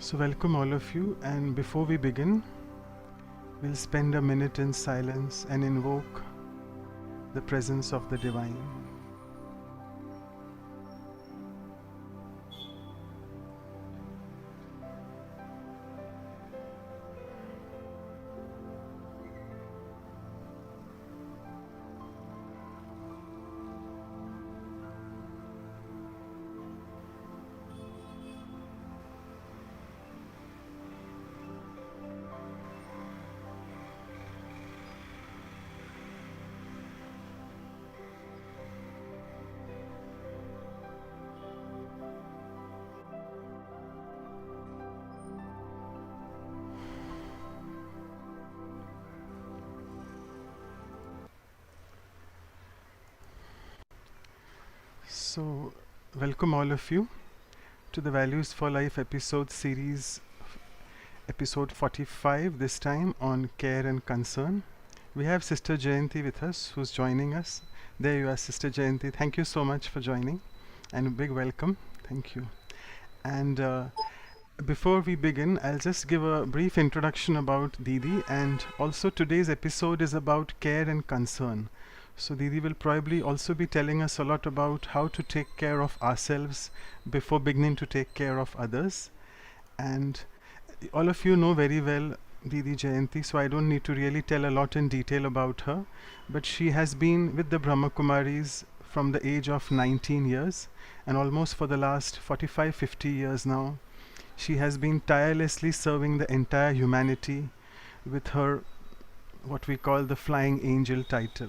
So, welcome all of you, and before we begin, we'll spend a minute in silence and invoke the presence of the Divine. So, welcome all of you to the Values for Life episode series, episode 45, this time on care and concern. We have Sister Jayanti with us, who's joining us. There you are, Sister Jayanti. Thank you so much for joining, and a big welcome. Thank you. And before we begin, I'll just give a brief introduction about Didi, and also today's episode is about care and concern. So Didi will probably also be telling us a lot about how to take care of ourselves before beginning to take care of others. And all of you know very well Didi Jayanti, so I don't need to really tell a lot in detail about her. But she has been with the Brahma Kumaris from the age of 19 years, and almost for the last 45-50 years now, she has been tirelessly serving the entire humanity with her what we call the Flying Angel title.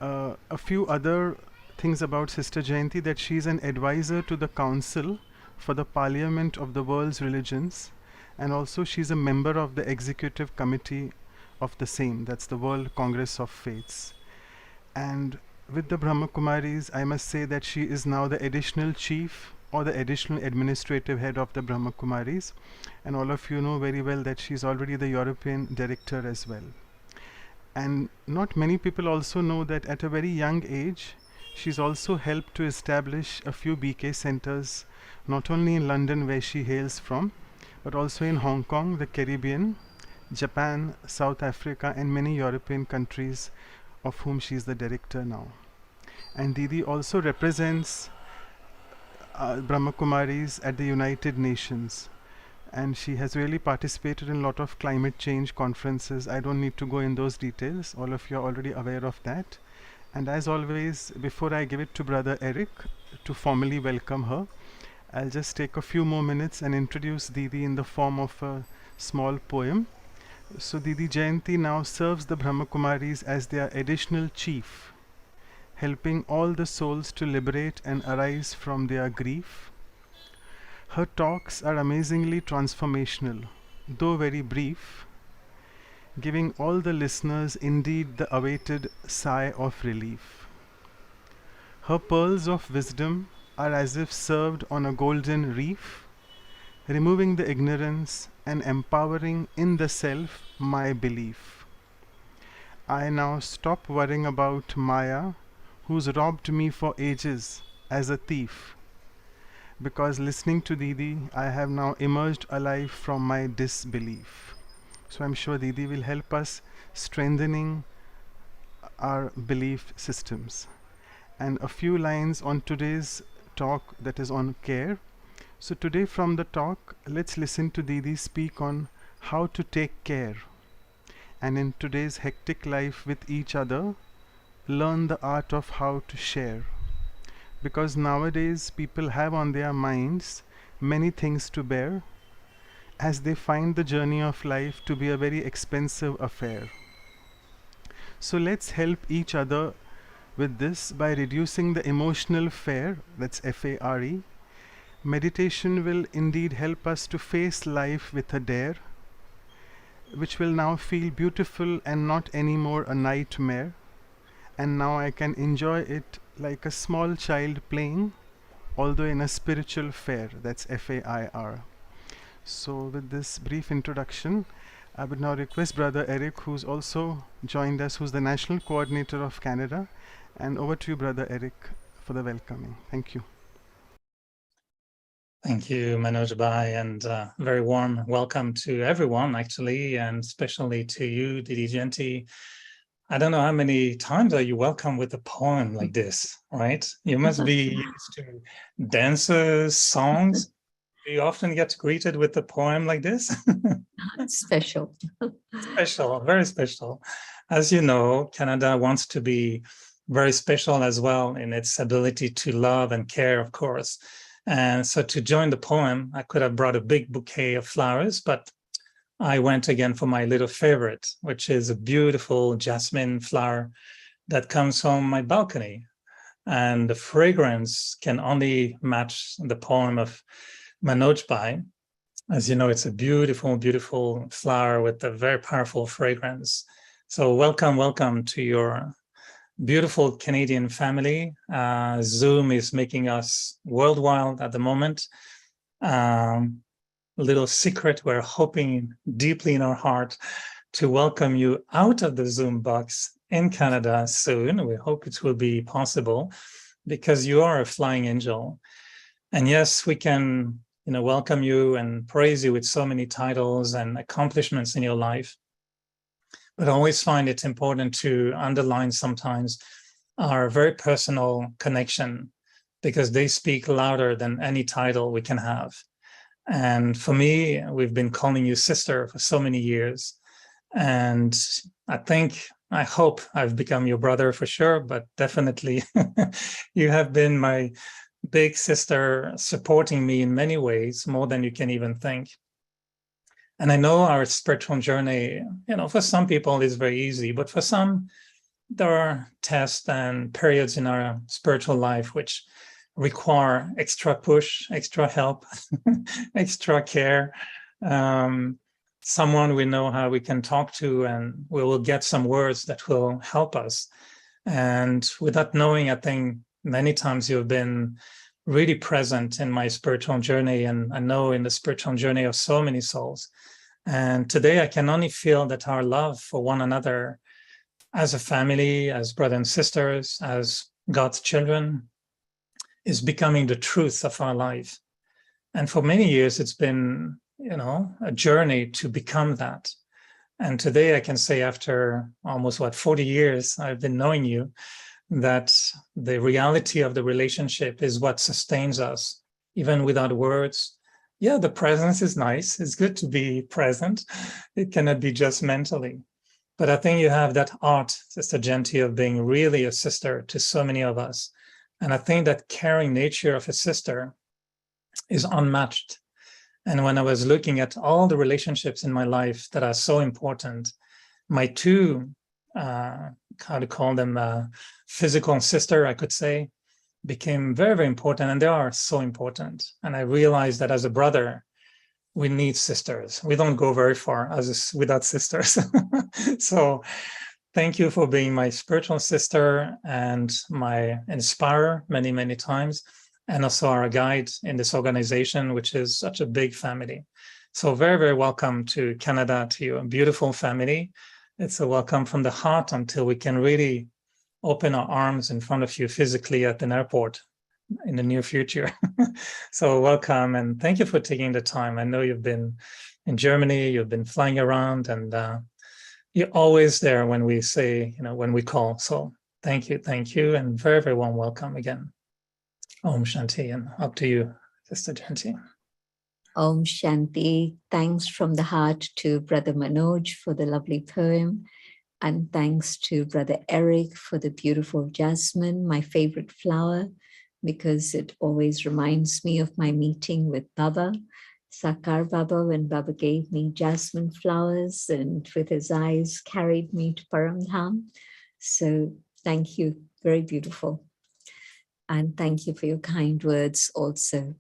A few other things about Sister Jayanti: that she is an advisor to the Council for the Parliament of the World's Religions, and also she is a member of the Executive Committee of the same, that's the World Congress of Faiths. And with the Brahma Kumaris, I must say that she is now the additional chief or the additional administrative head of the Brahma Kumaris, and all of you know very well that she is already the European director as well. And not many people also know that at a very young age, she's also helped to establish a few BK centers, not only in London, where she hails from, but also in Hong Kong, the Caribbean, Japan, South Africa, and many European countries, of whom she is the director now. And Didi also represents Brahma Kumaris at the United Nations, and she has really participated in a lot of climate change conferences. I don't need to go in those details, all of you are already aware of that. And as always, before I give it to Brother Eric to formally welcome her, I'll just take a few more minutes and introduce Didi in the form of a small poem. So Didi Jayanti now serves the Brahma Kumaris as their additional chief, helping all the souls to liberate and arise from their grief. Her talks are amazingly transformational, though very brief, giving all the listeners indeed the awaited sigh of relief. Her pearls of wisdom are as if served on a golden reef, removing the ignorance and empowering in the self my belief. I now stop worrying about Maya, who's robbed me for ages as a thief, because listening to Didi, I have now emerged alive from my disbelief. So I'm sure Didi will help us strengthening our belief systems. And a few lines on today's talk, that is on care. So today from the talk, let's listen to Didi speak on how to take care. And in today's hectic life with each other, learn the art of how to share. Because nowadays people have on their minds many things to bear, as they find the journey of life to be a very expensive affair. So let's help each other with this by reducing the emotional fare, that's F-A-R-E. Meditation will indeed help us to face life with a dare, which will now feel beautiful and not anymore a nightmare. And now I can enjoy it like a small child playing, although in a spiritual fair, that's F-A-I-R. So with this brief introduction, I would now request Brother Eric, who's also joined us, who's the National Coordinator of Canada. And over to you, Brother Eric, for the welcoming. Thank you. Thank you, Manoj Bhai, and very warm welcome to everyone, actually, and especially to you, Didi Jayanti. I don't know how many times are you welcome with a poem like this, right? You must be used to dances, songs. Do you often get greeted with a poem like this? Special. Special, very special. As you know, Canada wants to be very special as well in its ability to love and care, of course. And so to join the poem, I could have brought a big bouquet of flowers, but I went again for my little favorite, which is a beautiful jasmine flower that comes from my balcony. And the fragrance can only match the poem of Manoj Bhai. As you know, it's a beautiful, beautiful flower with a very powerful fragrance. So welcome to your beautiful Canadian family. Zoom is making us worldwide at the moment. A little secret, we're hoping deeply in our heart to welcome you out of the Zoom box in Canada soon. We hope it will be possible because you are a flying angel. And yes, we can welcome you and praise you with so many titles and accomplishments in your life. But I always find it important to underline sometimes our very personal connection because they speak louder than any title we can have. And for me, we've been calling you sister for so many years. And I hope I've become your brother for sure, but definitely you have been my big sister supporting me in many ways, more than you can even think. And I know our spiritual journey, for some people is very easy, but for some, there are tests and periods in our spiritual life which require extra push, extra help, extra care. Someone we know how we can talk to, and we will get some words that will help us. And without knowing, I think many times you've been really present in my spiritual journey, and I know in the spiritual journey of so many souls. And today I can only feel that our love for one another as a family, as brothers and sisters, as God's children, is becoming the truth of our life. And for many years, it's been, a journey to become that. And today I can say after almost 40 years I've been knowing you, that the reality of the relationship is what sustains us, even without words. Yeah, the presence is nice. It's good to be present. It cannot be just mentally. But I think you have that art, Sister Jayanti, of being really a sister to so many of us. And I think that caring nature of a sister is unmatched. And when I was looking at all the relationships in my life that are so important, my two, how to call them, physical sister, I could say, became very, very important. And they are so important. And I realized that as a brother, we need sisters. We don't go very far without sisters. So thank you for being my spiritual sister and my inspirer many, many times, and also our guide in this organization, which is such a big family. So very, very welcome to Canada, to your beautiful family. It's a welcome from the heart until we can really open our arms in front of you physically at an airport in the near future. So welcome, and thank you for taking the time. I know you've been in Germany, you've been flying around, and you're always there when we say, when we call. So thank you, and very, very warm welcome again. Om Shanti, and up to you, Sister Jayanti. Om Shanti. Thanks from the heart to Brother Manoj for the lovely poem. And thanks to Brother Eric for the beautiful jasmine, my favorite flower, because it always reminds me of my meeting with Baba, Sakar Baba, when Baba gave me jasmine flowers and with his eyes carried me to Paramdham. So thank you, very beautiful. And thank you for your kind words also.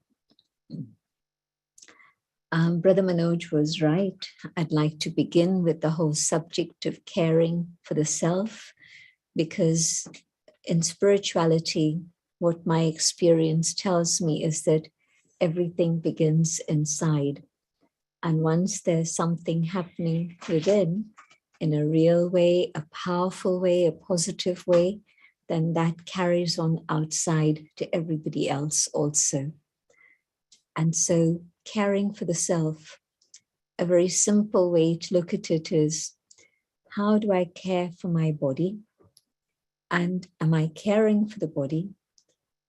Brother Manoj was right. I'd like to begin with the whole subject of caring for the self, because in spirituality, what my experience tells me is that everything begins inside. And once there's something happening within, in a real way, a powerful way, a positive way, then that carries on outside to everybody else also. And so caring for the self, a very simple way to look at it is, how do I care for my body? And am I caring for the body?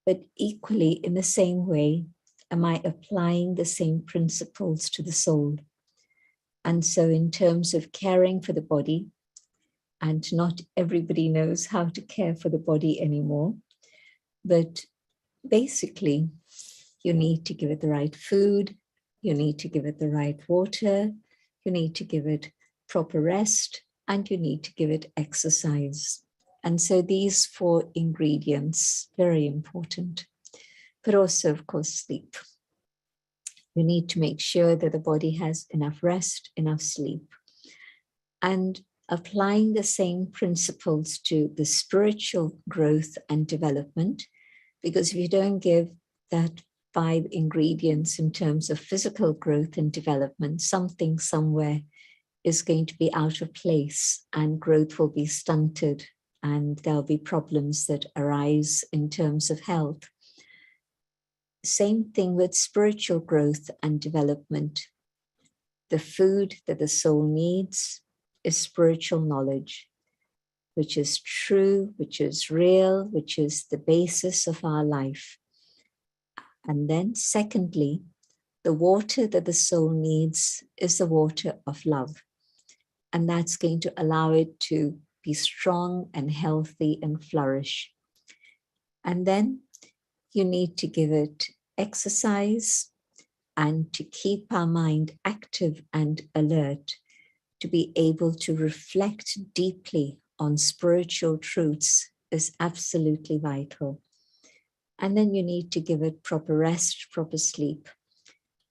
But equally, in the same way, am I applying the same principles to the soul? And so in terms of caring for the body, and not everybody knows how to care for the body anymore, but basically, you need to give it the right food, you need to give it the right water, you need to give it proper rest, and you need to give it exercise. And so these 4 ingredients, very important, but also, of course, sleep. You need to make sure that the body has enough rest, enough sleep. And applying the same principles to the spiritual growth and development, because if you don't give that 5 ingredients in terms of physical growth and development, something somewhere is going to be out of place and growth will be stunted and there'll be problems that arise in terms of health. Same thing with spiritual growth and development. The food that the soul needs is spiritual knowledge, which is true, which is real, which is the basis of our life. And then secondly, the water that the soul needs is the water of love. And that's going to allow it to be strong and healthy and flourish. And then you need to give it exercise and to keep our mind active and alert, to be able to reflect deeply on spiritual truths is absolutely vital. And then you need to give it proper rest, proper sleep.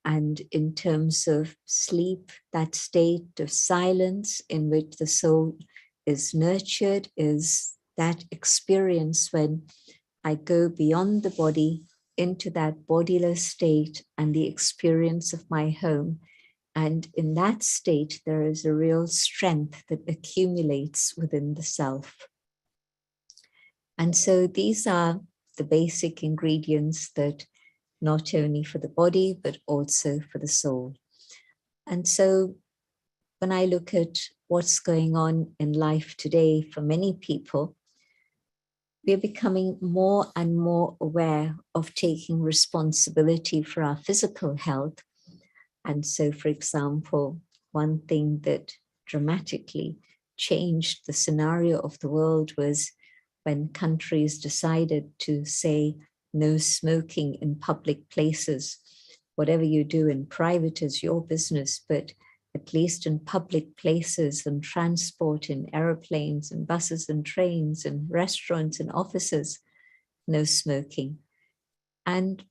And in terms of sleep, that state of silence in which the soul is nurtured is that experience when I go beyond the body into that bodiless state and the experience of my home. And in that state, there is a real strength that accumulates within the self. And so these are the basic ingredients that not only for the body, but also for the soul. And so when I look at what's going on in life today for many people, we're becoming more and more aware of taking responsibility for our physical health. And so, for example, one thing that dramatically changed the scenario of the world was when countries decided to say no smoking in public places. Whatever you do in private is your business, but at least in public places and transport, in airplanes and buses and trains and restaurants and offices, no smoking. And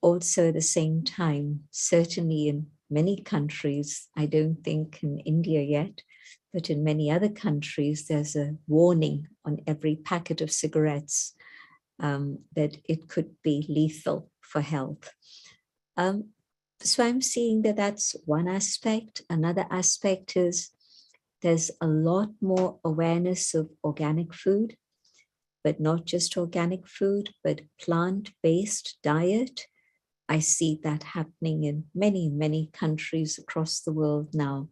also at the same time, certainly in many countries, I don't think in India yet, but in many other countries, there's a warning on every packet of cigarettes that it could be lethal for health. So I'm seeing that that's one aspect. Another aspect is there's a lot more awareness of organic food, but not just organic food, but plant-based diet. I see that happening in many, many countries across the world now.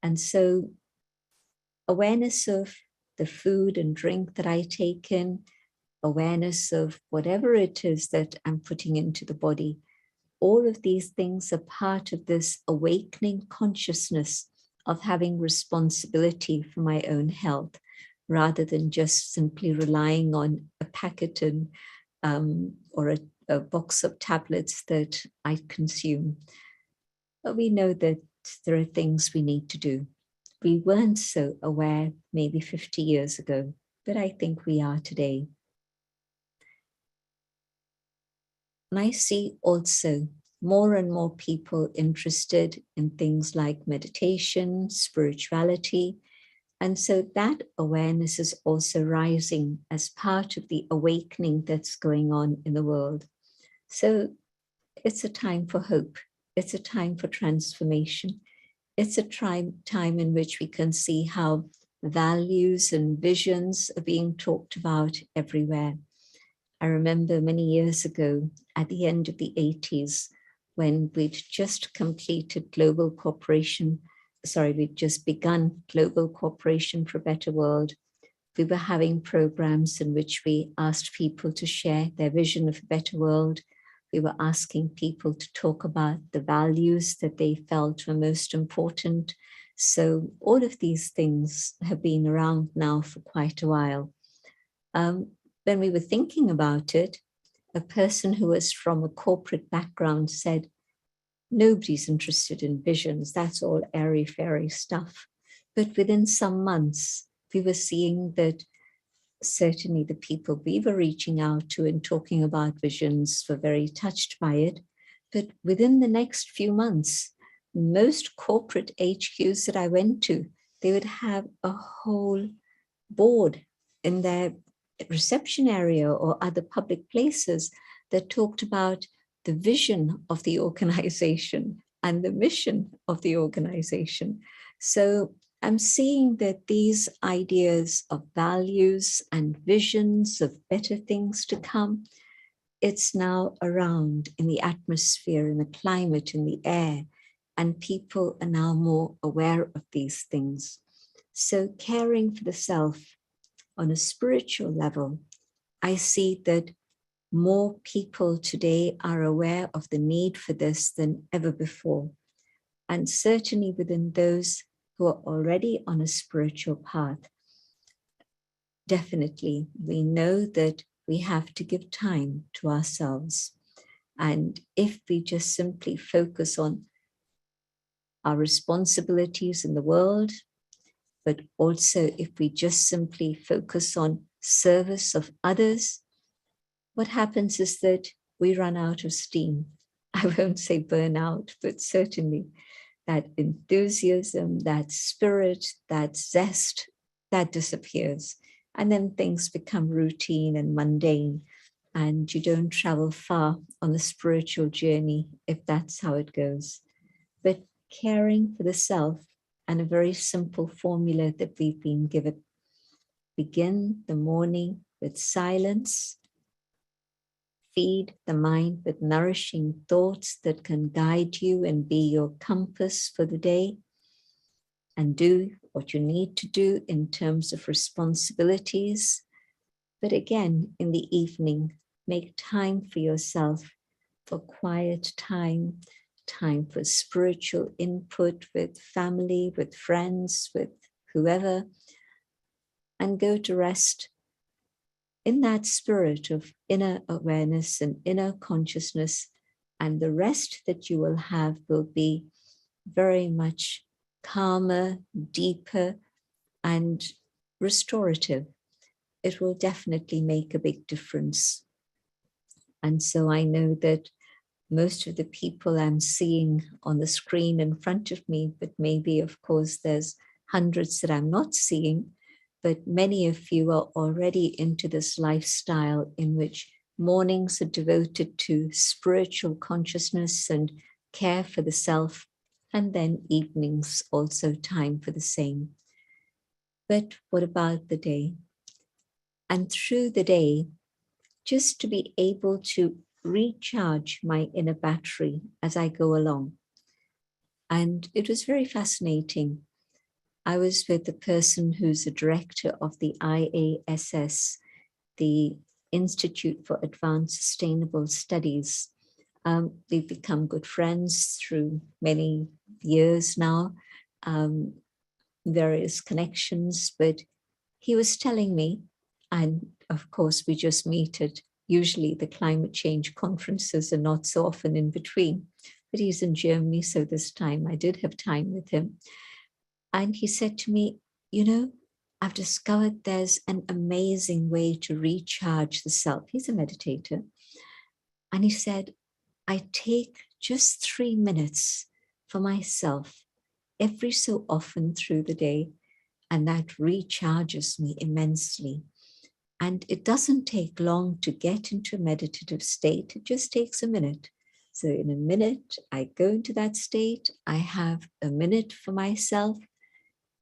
And so awareness of the food and drink that I take in, awareness of whatever it is that I'm putting into the body, all of these things are part of this awakening consciousness of having responsibility for my own health, rather than just simply relying on a packet and or a box of tablets that I consume. But we know that there are things we need to do. We weren't so aware maybe 50 years ago, but I think we are today. And I see also more and more people interested in things like meditation, spirituality. And so that awareness is also rising as part of the awakening that's going on in the world. So it's a time for hope. It's a time for transformation. It's a time in which we can see how values and visions are being talked about everywhere. I remember many years ago, at the end of the 80s, when we'd just completed we'd just begun Global Cooperation for a Better World. We were having programs in which we asked people to share their vision of a better world. We were asking people to talk about the values that they felt were most important. So all of these things have been around now for quite a while. When we were thinking about it, a person who was from a corporate background said, nobody's interested in visions. That's all airy-fairy stuff. But within some months, we were seeing that certainly the people we were reaching out to and talking about visions were very touched by it. But within the next few months, most corporate HQs that I went to, they would have a whole board in their reception area or other public places that talked about the vision of the organization and the mission of the organization. So I'm seeing that these ideas of values and visions of better things to come, it's now around in the atmosphere, in the climate, in the air, and people are now more aware of these things. So caring for the self on a spiritual level, I see that more people today are aware of the need for this than ever before. And certainly within those who are already on a spiritual path, definitely we know that we have to give time to ourselves. And if we just simply focus on our responsibilities in the world, but also if we just simply focus on service of others, what happens is that we run out of steam. I won't say burn out, but certainly that enthusiasm, that spirit, that zest, that disappears. And then things become routine and mundane, and you don't travel far on the spiritual journey if that's how it goes. But caring for the self, and a very simple formula that we've been given. Begin the morning with silence. Feed the mind with nourishing thoughts that can guide you and be your compass for the day. And do what you need to do in terms of responsibilities. But again, in the evening, make time for yourself, for quiet time, time for spiritual input with family, with friends, with whoever, and go to rest in that spirit of inner awareness and inner consciousness. And the rest that you will have will be very much calmer, deeper, and restorative. It will definitely make a big difference. And so I know that most of the people I'm seeing on the screen in front of me, but maybe, of course, there's hundreds that I'm not seeing, but many of you are already into this lifestyle in which mornings are devoted to spiritual consciousness and care for the self, and then evenings also time for the same. But what about the day? And through the day, just to be able to recharge my inner battery as I go along. And it was very fascinating. I was with the person who's the director of the IASS, the Institute for Advanced Sustainable Studies. We've become good friends through many years now, various connections, but he was telling me, and of course we just meet at usually the climate change conferences and not so often in between, but he's in Germany, so this time I did have time with him. And he said to me, you know, I've discovered there's an amazing way to recharge the self. He's a meditator. And he said, I take just 3 minutes for myself every so often through the day, and that recharges me immensely. And it doesn't take long to get into a meditative state. It just takes a minute. So in a minute, I go into that state. I have a minute for myself,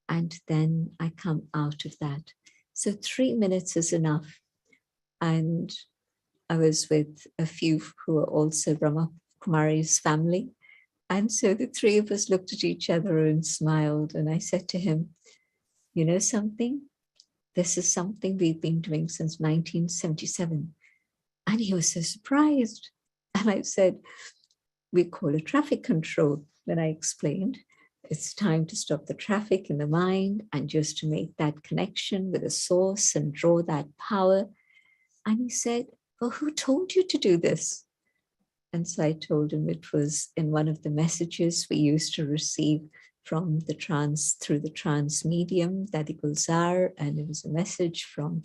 and then I come out of that. So 3 minutes is enough. And I was with a few who are also Brahma Kumaris family. And so the three of us looked at each other and smiled. And I said to him, you know something? This is something we've been doing since 1977. And he was so surprised. And I said, we call it traffic control. Then I explained, it's time to stop the traffic in the mind and just to make that connection with the source and draw that power. And he said, well, who told you to do this? And so I told him it was in one of the messages we used to receive from the through the trance medium, Dadi Gulzar, and it was a message from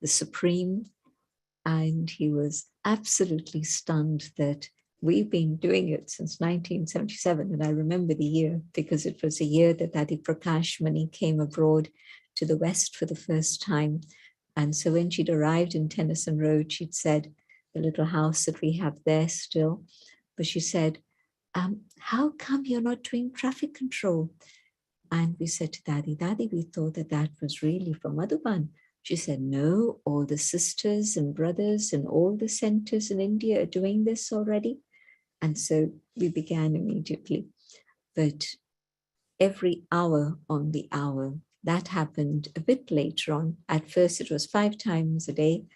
the Supreme. And he was absolutely stunned that we've been doing it since 1977. And I remember the year because it was a year that Dadi Prakash Mani came abroad to the West for the first time. And so when she'd arrived in Tennyson Road, she'd said, the little house that we have there still, but she said, how come you're not doing traffic control? And we said to Dadi, we thought that that was really for Madhuban. She said, no, all the sisters and brothers and all the centers in India are doing this already. And so we began immediately. But every hour on the hour, that happened a bit later on. At first, it was 5 times a day.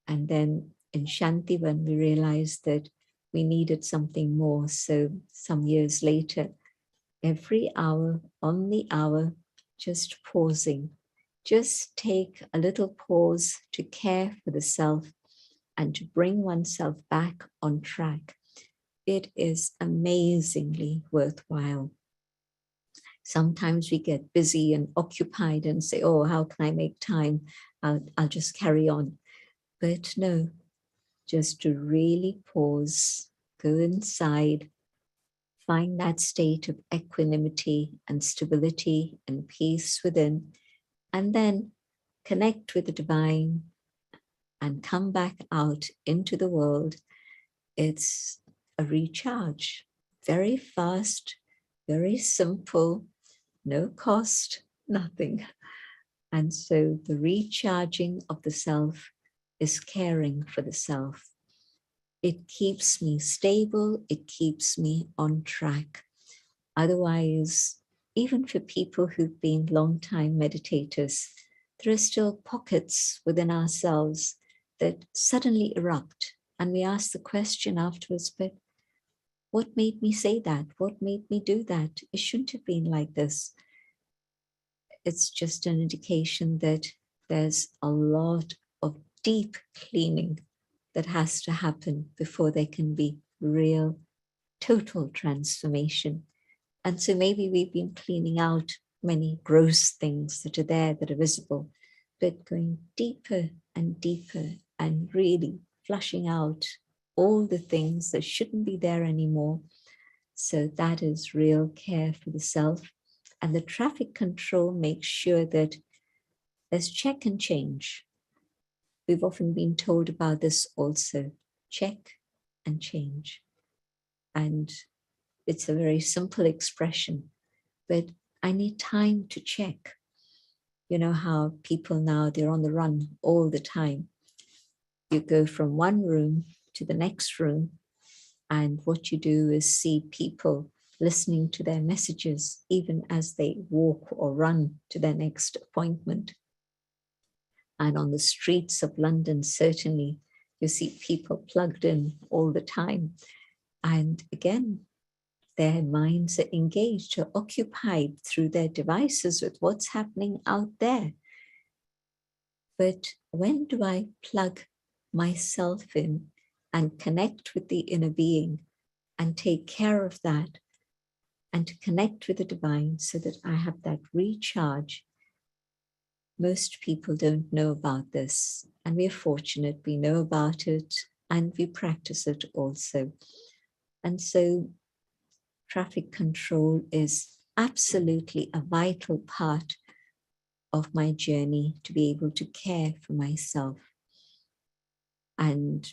And then in Shanti, when we realized that we needed something more. So some years later, every hour on the hour, just pausing. Just take a little pause to care for the self and to bring oneself back on track. It is amazingly worthwhile. Sometimes we get busy and occupied and say, oh, how can I make time? I'll just carry on. But no, just to really pause, go inside, find that state of equanimity and stability and peace within, and then connect with the divine and come back out into the world. It's a recharge, very fast, very simple, no cost, nothing. And so the recharging of the self is caring for the self. It keeps me stable, it keeps me on track. Otherwise, even for people who've been long-time meditators, there are still pockets within ourselves that suddenly erupt. And we ask the question afterwards, but what made me say that? What made me do that? It shouldn't have been like this. It's just an indication that there's a lot of deep cleaning that has to happen before there can be real, total transformation. And so maybe we've been cleaning out many gross things that are there, that are visible, but going deeper and deeper and really flushing out all the things that shouldn't be there anymore. So that is real care for the self. And the traffic control makes sure that there's check and change. We've often been told about this also, check and change. And it's a very simple expression, but I need time to check. You know how people now, they're on the run all the time. You go from one room to the next room, and what you do is see people listening to their messages, even as they walk or run to their next appointment. And on the streets of London, certainly, you see people plugged in all the time. And again, their minds are engaged or occupied through their devices with what's happening out there. But when do I plug myself in and connect with the inner being and take care of that and to connect with the divine so that I have that recharge? Most people don't know about this, and we're fortunate we know about it and we practice it also. And so traffic control is absolutely a vital part of my journey to be able to care for myself. And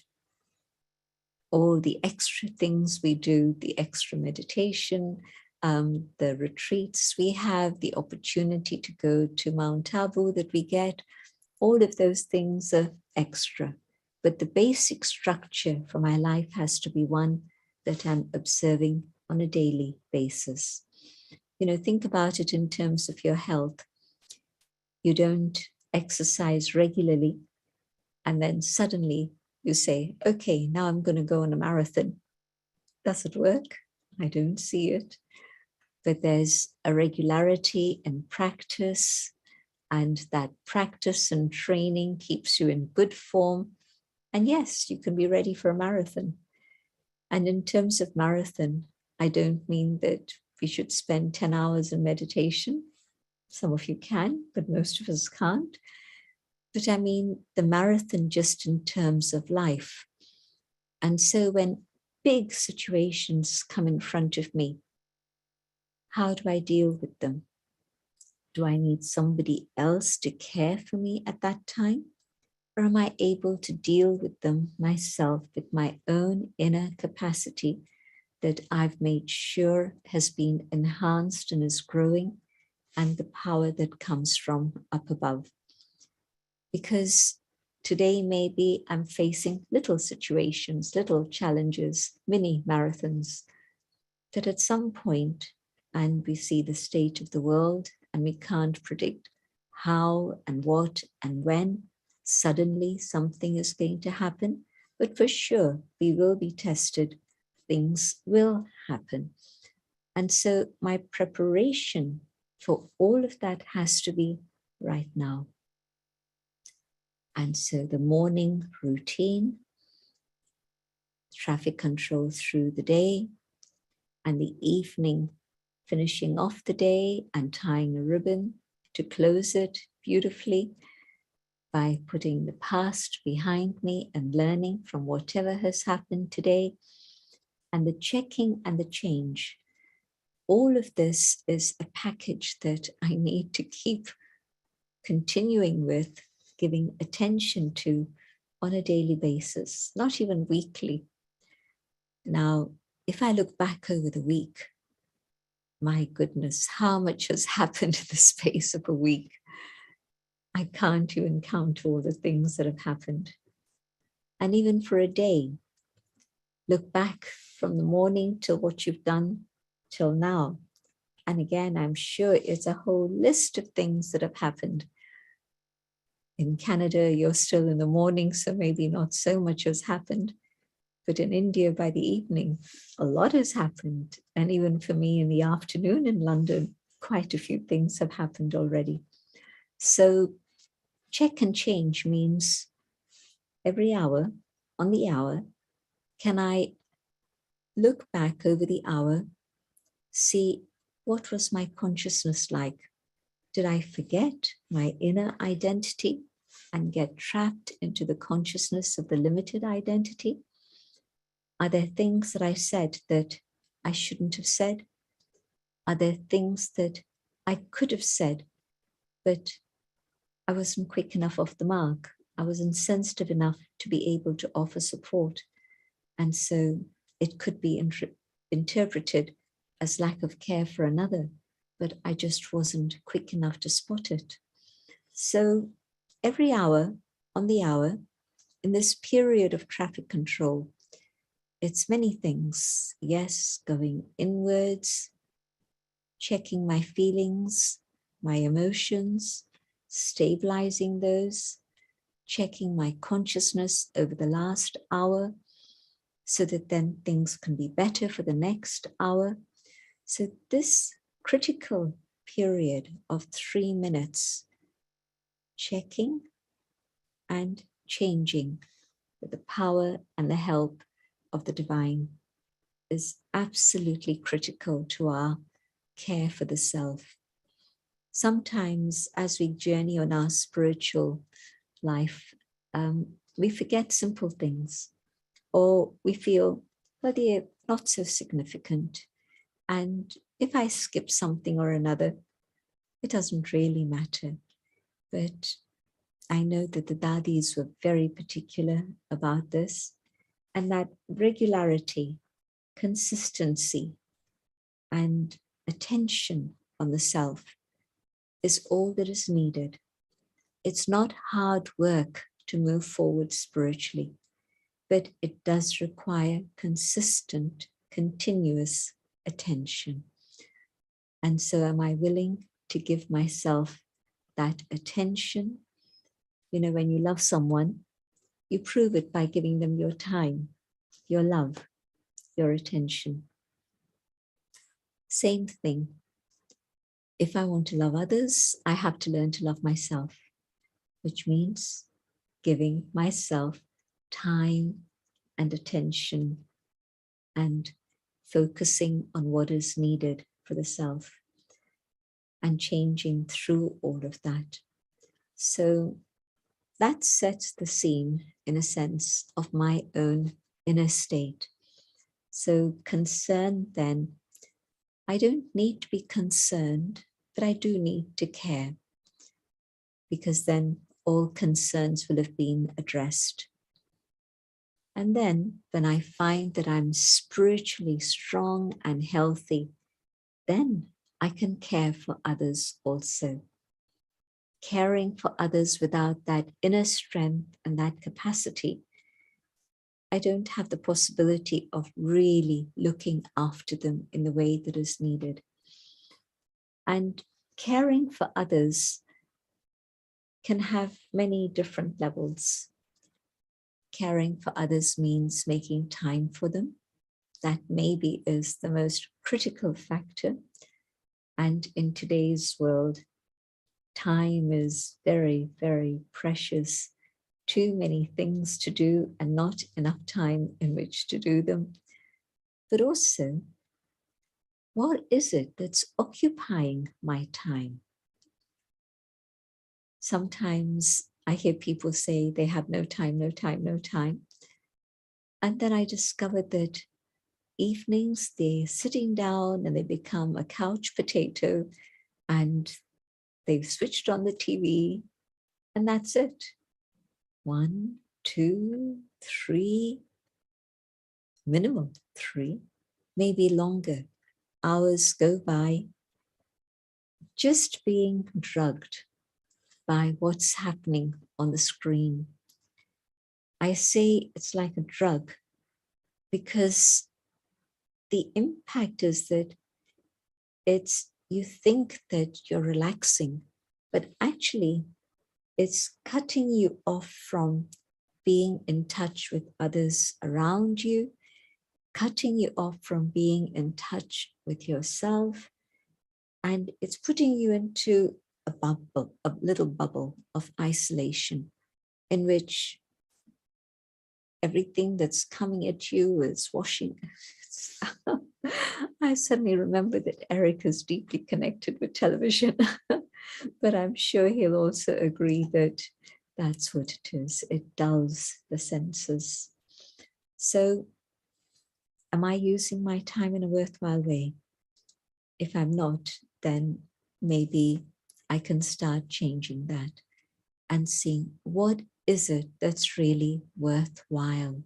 all the extra things we do, the extra meditation, the retreats we have, the opportunity to go to Mount Abu that we get, all of those things are extra. But the basic structure for my life has to be one that I'm observing on a daily basis. You know, think about it in terms of your health. You don't exercise regularly, and then suddenly you say, okay, now I'm going to go on a marathon. Does it work? I don't see it. But there's a regularity in practice, and that practice and training keeps you in good form. And yes, you can be ready for a marathon. And in terms of marathon, I don't mean that we should spend 10 hours in meditation. Some of you can, but most of us can't. But I mean the marathon just in terms of life. And so when big situations come in front of me, how do I deal with them? Do I need somebody else to care for me at that time? Or am I able to deal with them myself with my own inner capacity that I've made sure has been enhanced and is growing, and the power that comes from up above? Because today maybe I'm facing little situations, little challenges, mini marathons, that at some point, and we see the state of the world and we can't predict how and what and when, suddenly something is going to happen, but for sure we will be tested, things will happen. And so my preparation for all of that has to be right now. And so the morning routine, traffic control through the day, and the evening finishing off the day and tying a ribbon to close it beautifully by putting the past behind me and learning from whatever has happened today, and the checking and the change. All of this is a package that I need to keep continuing with, giving attention to on a daily basis, not even weekly. Now, if I look back over the week, my goodness, how much has happened in the space of a week. I can't even count all the things that have happened. And even for a day, look back from the morning till what you've done till now. And again, I'm sure it's a whole list of things that have happened. In Canada, you're still in the morning, so maybe not so much has happened. But in India, by the evening, a lot has happened. And even for me in the afternoon in London, quite a few things have happened already. So check and change means every hour, on the hour, can I look back over the hour, see what was my consciousness like? Did I forget my inner identity and get trapped into the consciousness of the limited identity? Are there things that I said that I shouldn't have said? Are there things that I could have said, but I wasn't quick enough off the mark? I wasn't sensitive enough to be able to offer support. And so it could be interpreted as lack of care for another, but I just wasn't quick enough to spot it. So every hour, on the hour, in this period of traffic control, it's many things. Yes, going inwards, checking my feelings, my emotions, stabilizing those, checking my consciousness over the last hour so that then things can be better for the next hour. So this critical period of 3 minutes, checking and changing with the power and the help of the divine, is absolutely critical to our care for the self. Sometimes as we journey on our spiritual life, we forget simple things, or we feel, well, they're not so significant. And if I skip something or another, it doesn't really matter. But I know that the Dadis were very particular about this, and that regularity, consistency, and attention on the self is all that is needed. It's not hard work to move forward spiritually, but it does require consistent continuous attention. And so am I willing to give myself that attention? You know, when you love someone, you prove it by giving them your time, your love, your attention. Same thing. If I want to love others, I have to learn to love myself, which means giving myself time and attention and focusing on what is needed for the self and changing through all of that. So that sets the scene, in a sense, of my own inner state. So concern then, I don't need to be concerned, but I do need to care, because then all concerns will have been addressed. And then when I find that I'm spiritually strong and healthy, then I can care for others also. Caring for others without that inner strength and that capacity, I don't have the possibility of really looking after them in the way that is needed. And caring for others can have many different levels. Caring for others means making time for them. That maybe is the most critical factor. And in today's world, time is very, very precious. Too many things to do and not enough time in which to do them. But also, what is it that's occupying my time? Sometimes I hear people say they have no time, no time, no time. And then I discovered that evenings they're sitting down and they become a couch potato and they've switched on the TV and that's it. 1, 2, 3, minimum 3, maybe longer. Hours go by just being drugged by what's happening on the screen. I say it's like a drug because the impact is that you think that you're relaxing, but actually it's cutting you off from being in touch with others around you, cutting you off from being in touch with yourself, and it's putting you into a bubble, a little bubble of isolation in which everything that's coming at you is washing. I suddenly remember that Eric is deeply connected with television, but I'm sure he'll also agree that that's what it is. It dulls the senses. So am I using my time in a worthwhile way? If I'm not, then maybe I can start changing that and seeing what is it that's really worthwhile.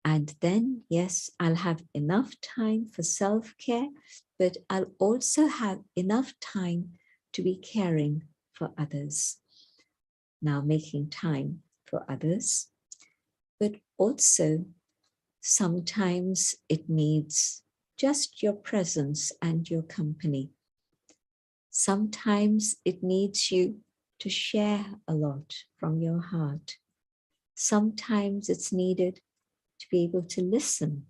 And then, yes, I'll have enough time for self-care, but I'll also have enough time to be caring for others. Now, making time for others, but also sometimes it needs just your presence and your company. Sometimes it needs you to share a lot from your heart. Sometimes it's needed to be able to listen.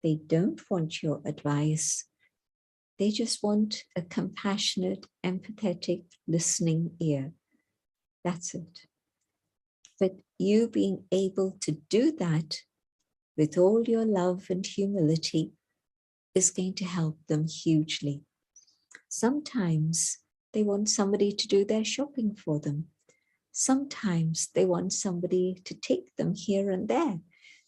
They don't want your advice. They just want a compassionate, empathetic, listening ear. That's it. But you being able to do that with all your love and humility is going to help them hugely. Sometimes they want somebody to do their shopping for them. Sometimes they want somebody to take them here and there.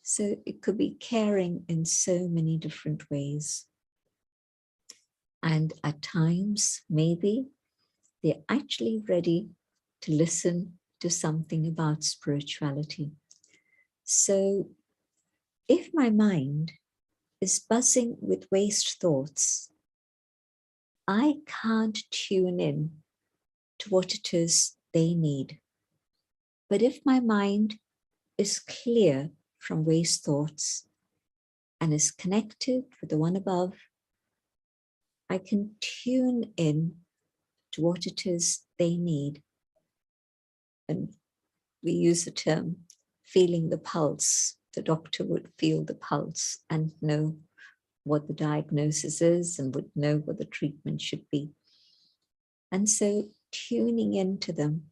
So it could be caring in so many different ways. And at times, maybe they're actually ready to listen to something about spirituality. So if my mind is buzzing with waste thoughts, I can't tune in to what it is they need. But if my mind is clear from waste thoughts and is connected with the one above, I can tune in to what it is they need. And we use the term feeling the pulse. The doctor would feel the pulse and know what the diagnosis is and would know what the treatment should be. And so tuning into them,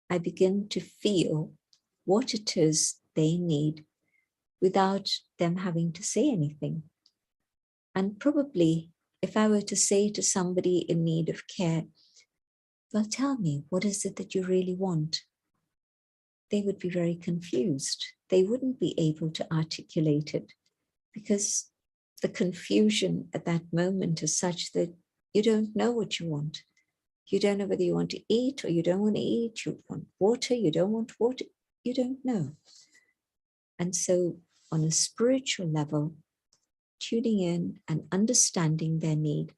I begin to feel what it is they need without them having to say anything. And probably if I were to say to somebody in need of care, well, tell me, what is it that you really want? They would be very confused. They wouldn't be able to articulate it because the confusion at that moment is such that you don't know what you want. You don't know whether you want to eat or you don't want to eat. You want water, you don't want water. You don't know. And so on a spiritual level, tuning in and understanding their need,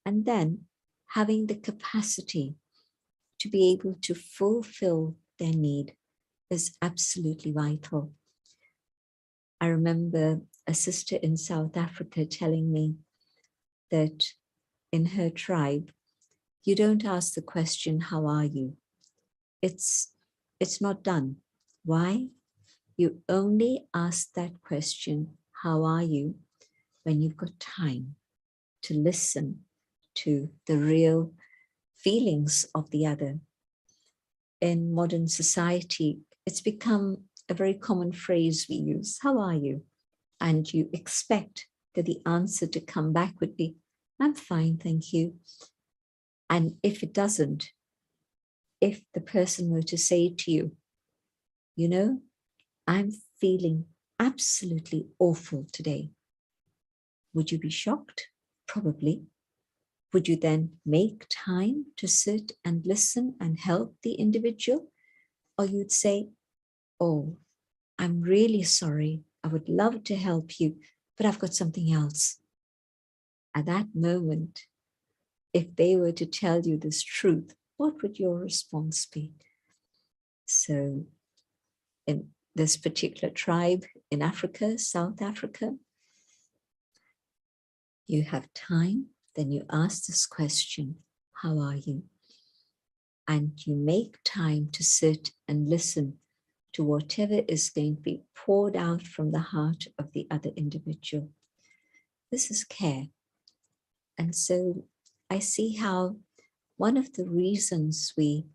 and then having the capacity to be able to fulfill their need is absolutely vital. I remember a sister in South Africa telling me that in her tribe, you don't ask the question, how are you? It's not done. Why? You only ask that question, how are you, when you've got time to listen to the real feelings of the other. In modern society, it's become a very common phrase we use, how are you? And you expect that the answer to come back would be, I'm fine, thank you. And if it doesn't, if the person were to say to you, you know, I'm feeling absolutely awful today, would you be shocked? Probably. Would you then make time to sit and listen and help the individual? Or you'd say, oh, I'm really sorry. I would love to help you, but I've got something else. At that moment, if they were to tell you this truth, what would your response be? So in this particular tribe in Africa, South Africa, you have time, then you ask this question, how are you? And you make time to sit and listen to whatever is going to be poured out from the heart of the other individual. This is care. And so I see how one of the reasons we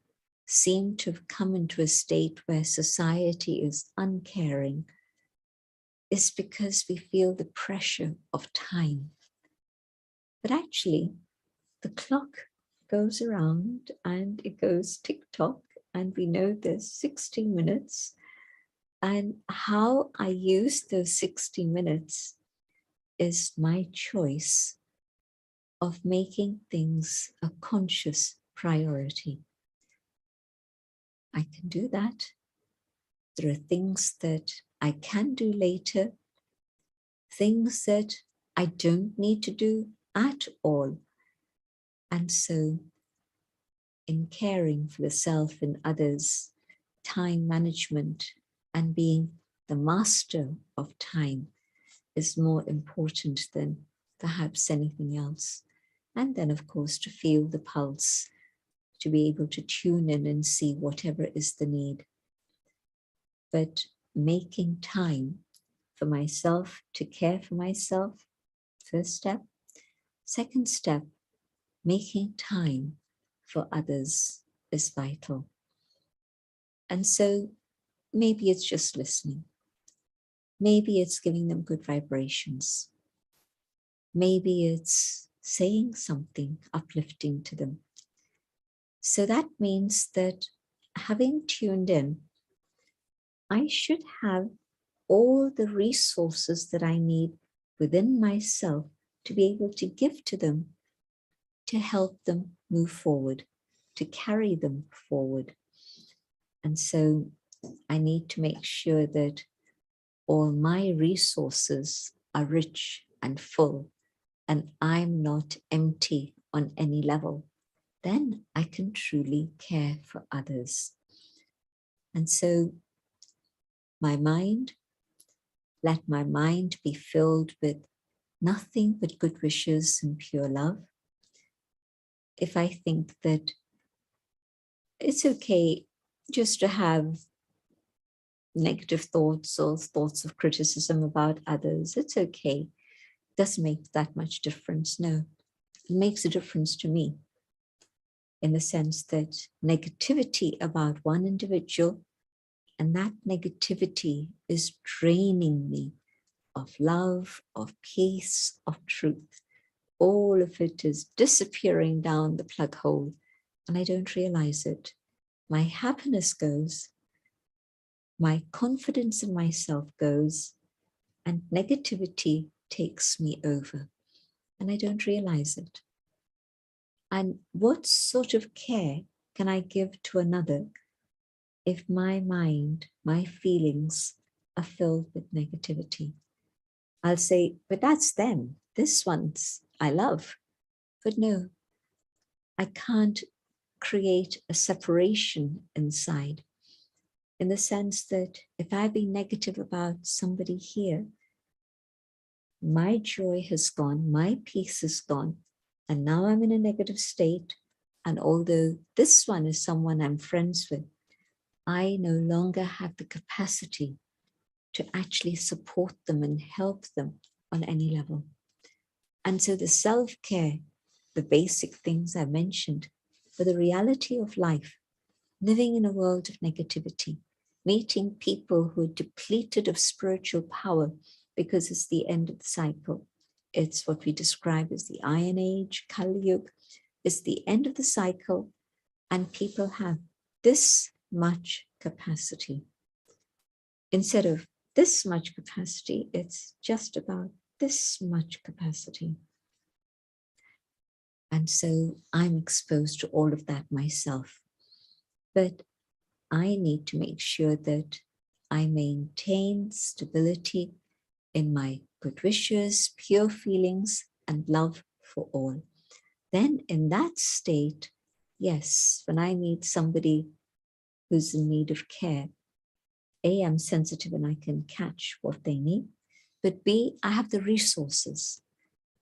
seem to have come into a state where society is uncaring is because we feel the pressure of time. But actually, the clock goes around and it goes tick-tock, and we know there's 60 minutes. And how I use those 60 minutes is my choice of making things a conscious priority. I can do that. There are things that I can do later, things that I don't need to do at all. And so in caring for the self and others, time management and being the master of time is more important than perhaps anything else. And then, of course, to feel the pulse, to be able to tune in and see whatever is the need. But making time for myself to care for myself, first step. Second step, making time for others is vital. And so maybe it's just listening. Maybe it's giving them good vibrations. Maybe it's saying something uplifting to them. So that means that having tuned in, I should have all the resources that I need within myself to be able to give to them, to help them move forward, to carry them forward. And so I need to make sure that all my resources are rich and full, and I'm not empty on any level. Then I can truly care for others. And so my mind let my mind be filled with nothing but good wishes and pure love. If I think that it's okay just to have negative thoughts or thoughts of criticism about others, it's okay. Doesn't make that much difference. No, it makes a difference to me in the sense that negativity about one individual, and that negativity is draining me of love, of peace, of truth. All of it is disappearing down the plug hole, and I don't realize it. My happiness goes, my confidence in myself goes, and negativity takes me over, and I don't realize it. And what sort of care can I give to another if my mind, my feelings are filled with negativity? I'll say, but that's them. This one's I love. But no, I can't create a separation inside, in the sense that if I've been negative about somebody here, my joy has gone, my peace is gone, and now I'm in a negative state. And although this one is someone I'm friends with, I no longer have the capacity to actually support them and help them on any level. And so the self-care, the basic things I mentioned, but the reality of life, living in a world of negativity, meeting people who are depleted of spiritual power because it's the end of the cycle. It's what we describe as the Iron Age, Kali Yuga. It's the end of the cycle, and people have this much capacity. Instead of this much capacity, it's just about this much capacity. And so I'm exposed to all of that myself. But I need to make sure that I maintain stability in my good wishes, pure feelings, and love for all. Then in that state, yes, when I meet somebody who's in need of care, A, I'm sensitive and I can catch what they need, but B, I have the resources.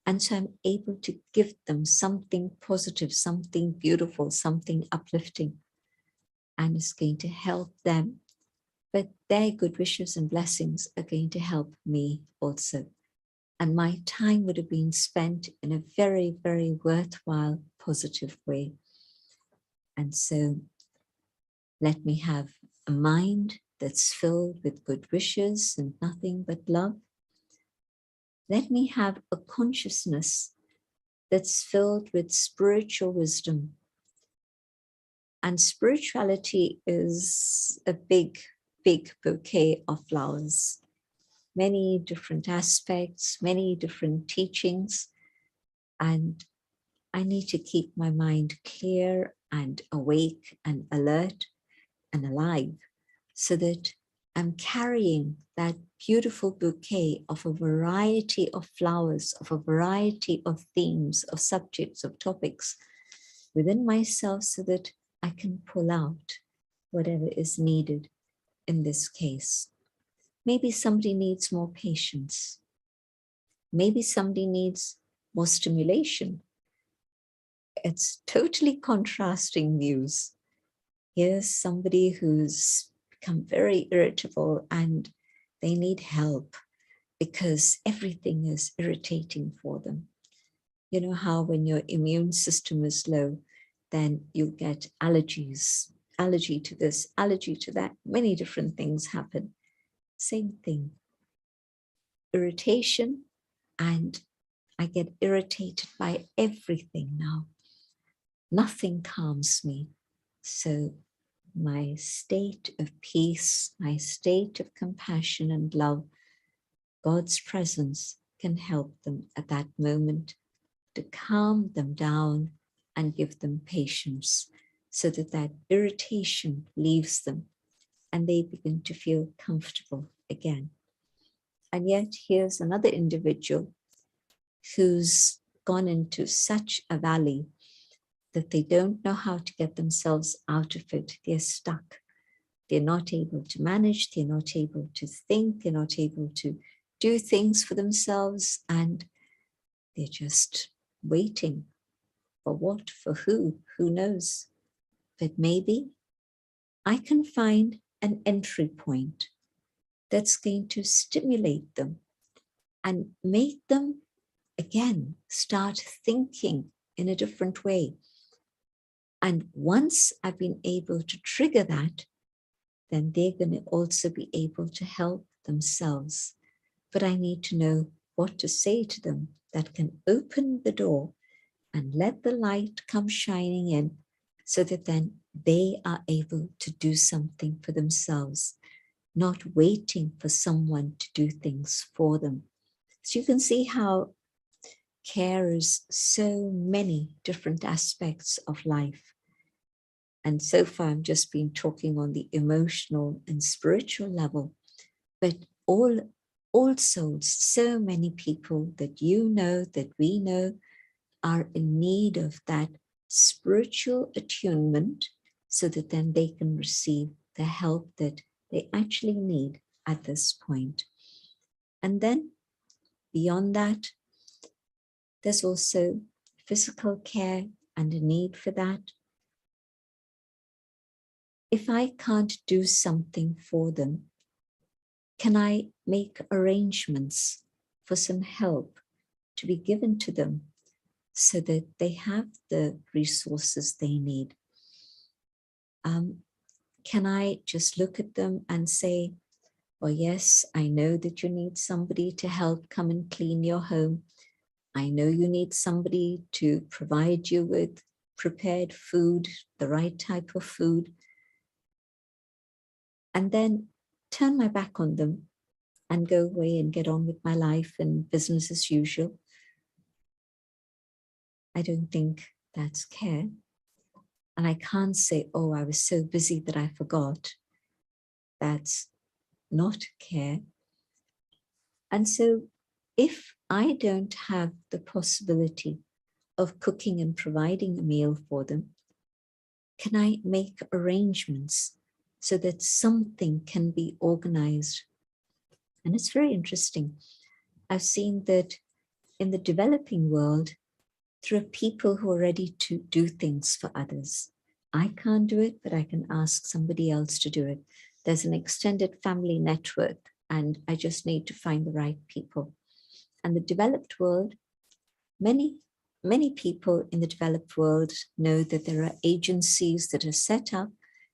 And so I'm able to give them something positive, something beautiful, something uplifting. And it's going to help them. But their good wishes and blessings are going to help me also. And my time would have been spent in a very, very worthwhile, positive way. And so let me have a mind that's filled with good wishes and nothing but love. Let me have a consciousness that's filled with spiritual wisdom. And spirituality is a big, big bouquet of flowers. Many different aspects, many different teachings. And I need to keep my mind clear and awake and alert and alive so that I'm carrying that beautiful bouquet of a variety of flowers, of a variety of themes, of subjects, of topics within myself so that I can pull out whatever is needed in this case. Maybe somebody needs more patience. Maybe somebody needs more stimulation. It's totally contrasting views. Here's somebody who's become very irritable and they need help because everything is irritating for them. You know how when your immune system is low, then you get allergies, allergy to this, allergy to that, many different things happen. Same thing, irritation, and I get irritated by everything now. Nothing calms me. So my state of peace, my state of compassion and love, God's presence can help them at that moment to calm them down and give them patience so that that irritation leaves them and they begin to feel comfortable again. And yet here's another individual who's gone into such a valley that they don't know how to get themselves out of it. They're stuck. They're not able to manage. They're not able to think. They're not able to do things for themselves, and they're just waiting. For what? For who? Who knows? But maybe I can find an entry point that's going to stimulate them and make them, again, start thinking in a different way. And once I've been able to trigger that, then they're going to also be able to help themselves. But I need to know what to say to them that can open the door and let the light come shining in, so that then they are able to do something for themselves, not waiting for someone to do things for them. So you can see how care is so many different aspects of life. And so far, I've just been talking on the emotional and spiritual level, but all souls, so many people that you know, that we know, are in need of that spiritual attunement, so that then they can receive the help that they actually need at this point. And then beyond that, there's also physical care and a need for that. If I can't do something for them, can I make arrangements for some help to be given to them so that they have the resources they need? Can I just look at them and say, well, yes, I know that you need somebody to help come and clean your home. I know you need somebody to provide you with prepared food, the right type of food. And then turn my back on them and go away and get on with my life and business as usual. I don't think that's care. And I can't say, oh, I was so busy that I forgot. That's not care. And so if I don't have the possibility of cooking and providing a meal for them, can I make arrangements so that something can be organized? And it's very interesting. I've seen that in the developing world, there are people who are ready to do things for others. I can't do it, but I can ask somebody else to do it. There's an extended family network, and I just need to find the right people. And the developed world, many people in the developed world know that there are agencies that are set up.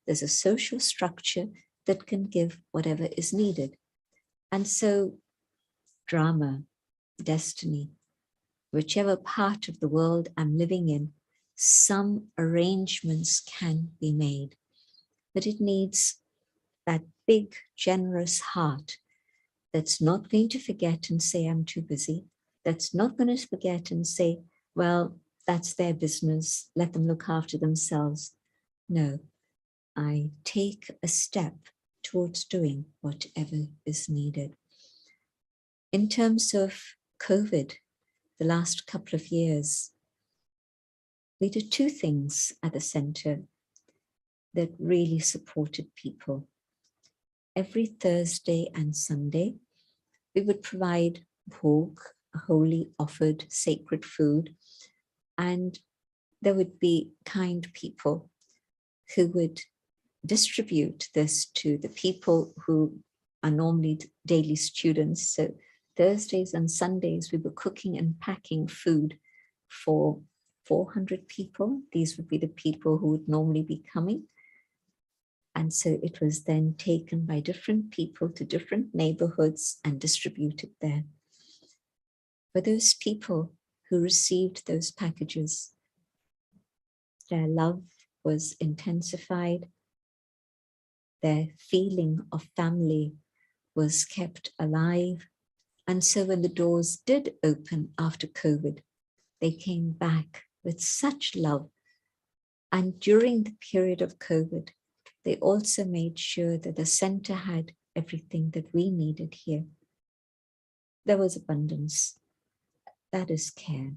There's a social structure that can give whatever is needed. And so drama, destiny, whichever part of the world I'm living in, some arrangements can be made. But it needs that big, generous heart that's not going to forget and say, I'm too busy. That's not going to forget and say, well, that's their business. Let them look after themselves. No, I take a step towards doing whatever is needed. In terms of COVID, the last couple of years, we did two things at the center that really supported people. Every Thursday and Sunday, we would provide bhog, a holy offered sacred food, and there would be kind people who would distribute this to the people who are normally daily students. So Thursdays and Sundays, we were cooking and packing food for 400 people. These would be the people who would normally be coming. And so it was then taken by different people to different neighborhoods and distributed there. For those people who received those packages, their love was intensified. Their feeling of family was kept alive. And so when the doors did open after COVID, they came back with such love. And during the period of COVID, they also made sure that the center had everything that we needed here. There was abundance. That is care.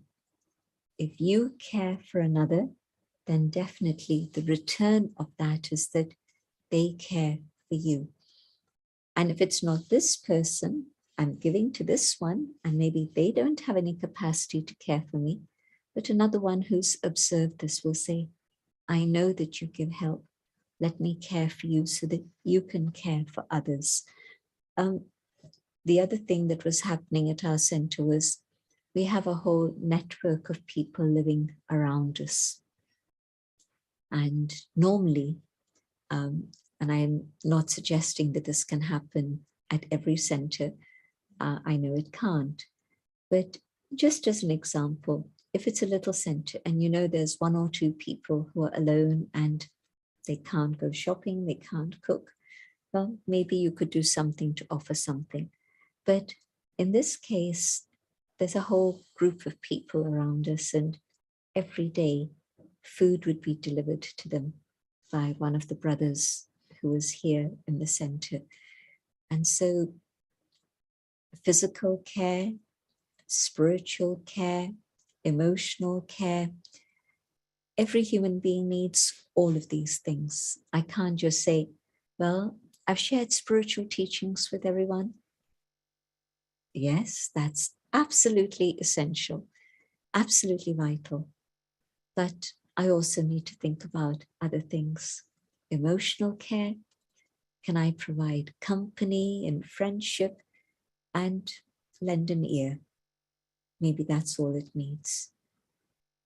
If you care for another, then definitely the return of that is that they care for you. And if it's not this person, I'm giving to this one, and maybe they don't have any capacity to care for me, but another one who's observed this will say, I know that you give help. Let me care for you so that you can care for others. The other thing that was happening at our center was we have a whole network of people living around us. And normally, and I'm not suggesting that this can happen at every center. I know it can't. But just as an example, if it's a little center and you know there's one or two people who are alone and they can't go shopping, they can't cook, well, maybe you could do something to offer something. But in this case, there's a whole group of people around us, and every day food would be delivered to them by one of the brothers who was here in the center. And so physical care, spiritual care, emotional care, every human being needs all of these things. I can't just say, well, I've shared spiritual teachings with everyone. Yes, that's absolutely essential, absolutely vital. But I also need to think about other things. Emotional care. Can I provide company and friendship and lend an ear? Maybe that's all it needs.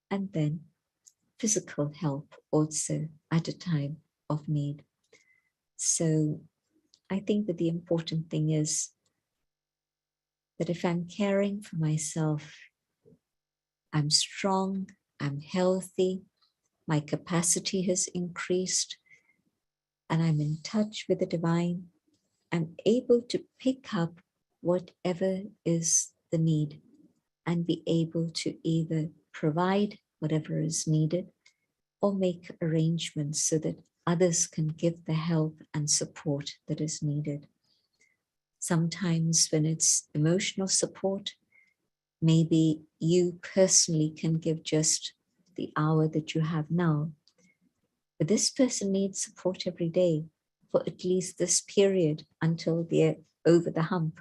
And then physical help also at a time of need. So I think that the important thing is that if I'm caring for myself, I'm strong, I'm healthy, my capacity has increased, and I'm in touch with the divine, I'm able to pick up whatever is the need and be able to either provide whatever is needed or make arrangements so that others can give the help and support that is needed. Sometimes when it's emotional support, maybe you personally can give just the hour that you have now. But this person needs support every day for at least this period until they're over the hump.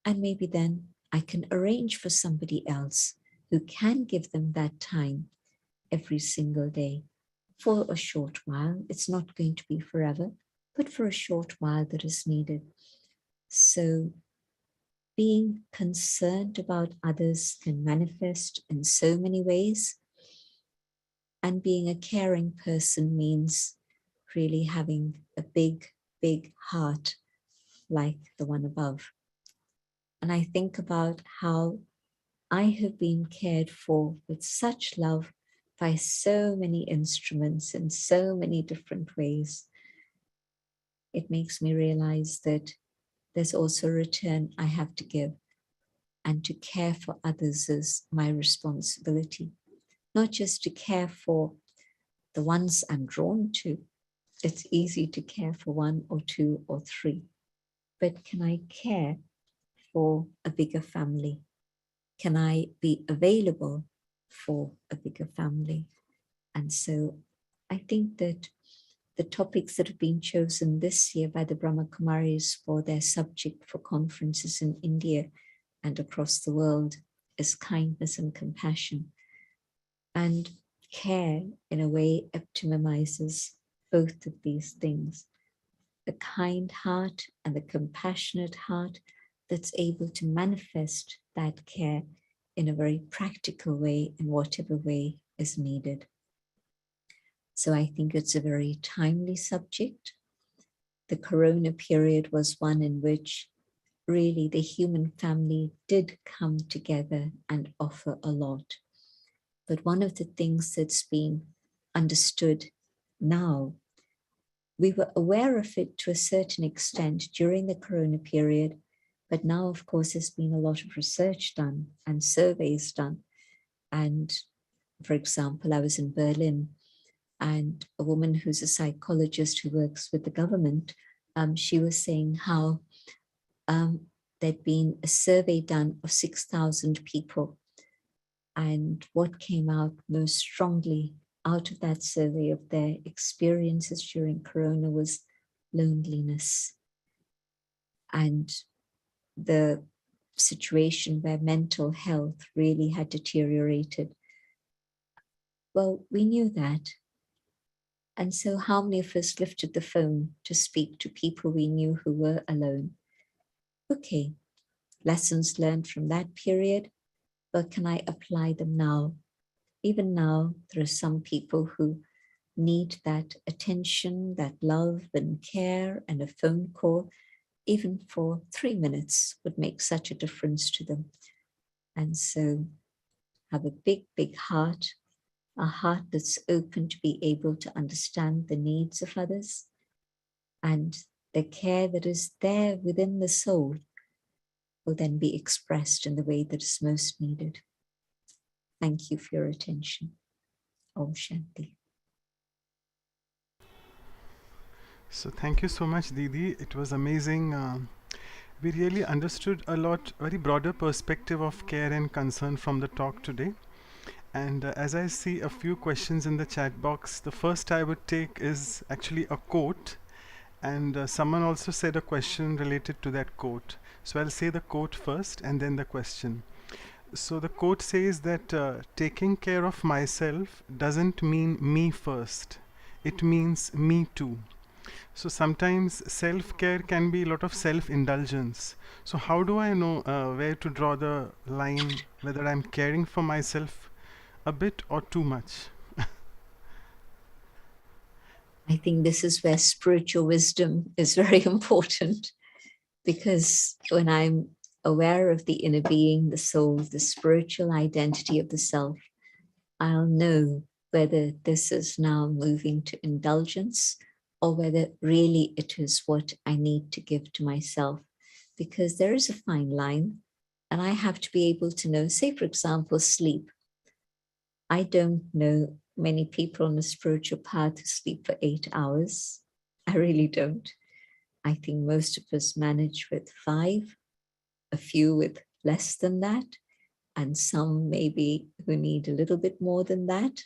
And maybe then I can arrange for somebody else who can give them that time every single day for a short while. It's not going to be forever, but for a short while that is needed. So being concerned about others can manifest in so many ways. And being a caring person means really having a big, big heart like the one above. And I think about how I have been cared for with such love by so many instruments in so many different ways. It makes me realize that there's also a return I have to give, and to care for others is my responsibility, not just to care for the ones I'm drawn to. It's easy to care for one or two or three, but can I care for a bigger family? Can I be available for a bigger family? And so I think that the topics that have been chosen this year by the Brahma Kumaris for their subject for conferences in India and across the world is kindness and compassion. And care, in a way, optimizes both of these things. The kind heart and the compassionate heart that's able to manifest that care in a very practical way, in whatever way is needed. So I think it's a very timely subject. The Corona period was one in which really the human family did come together and offer a lot. But one of the things that's been understood now, we were aware of it to a certain extent during the Corona period, but now, of course, there's been a lot of research done and surveys done. And for example, I was in Berlin, and a woman who's a psychologist who works with the government, she was saying how there'd been a survey done of 6,000 people. And what came out most strongly out of that survey of their experiences during Corona was loneliness. And the situation where mental health really had deteriorated. Well, we knew that. And so how many of us lifted the phone to speak to people we knew who were alone? Okay, lessons learned from that period, but can I apply them now? Even now, there are some people who need that attention, that love and care, and a phone call, even for 3 minutes, would make such a difference to them. And so have a big, big heart, a heart that's open to be able to understand the needs of others, and the care that is there within the soul will then be expressed in the way that is most needed. Thank you for your attention. Om Shanti. So thank you so much, Didi. It was amazing. We really understood a lot, very broader perspective of care and concern from the talk today. And as I see a few questions in the chat box, the first I would take is actually a quote. And someone also said a question related to that quote. So I'll say the quote first and then the question. So the quote says that taking care of myself doesn't mean me first. It means me too. So sometimes self-care can be a lot of self-indulgence. So how do I know where to draw the line, whether I'm caring for myself a bit or too much? I think this is where spiritual wisdom is very important, because when I'm aware of the inner being, the soul, the spiritual identity of the self, I'll know whether this is now moving to indulgence or whether really it is what I need to give to myself. Because there is a fine line, and I have to be able to know, say, for example, sleep. I don't know many people on the spiritual path who sleep for 8 hours. I really don't. I think most of us manage with 5, a few with less than that, and some maybe who need a little bit more than that.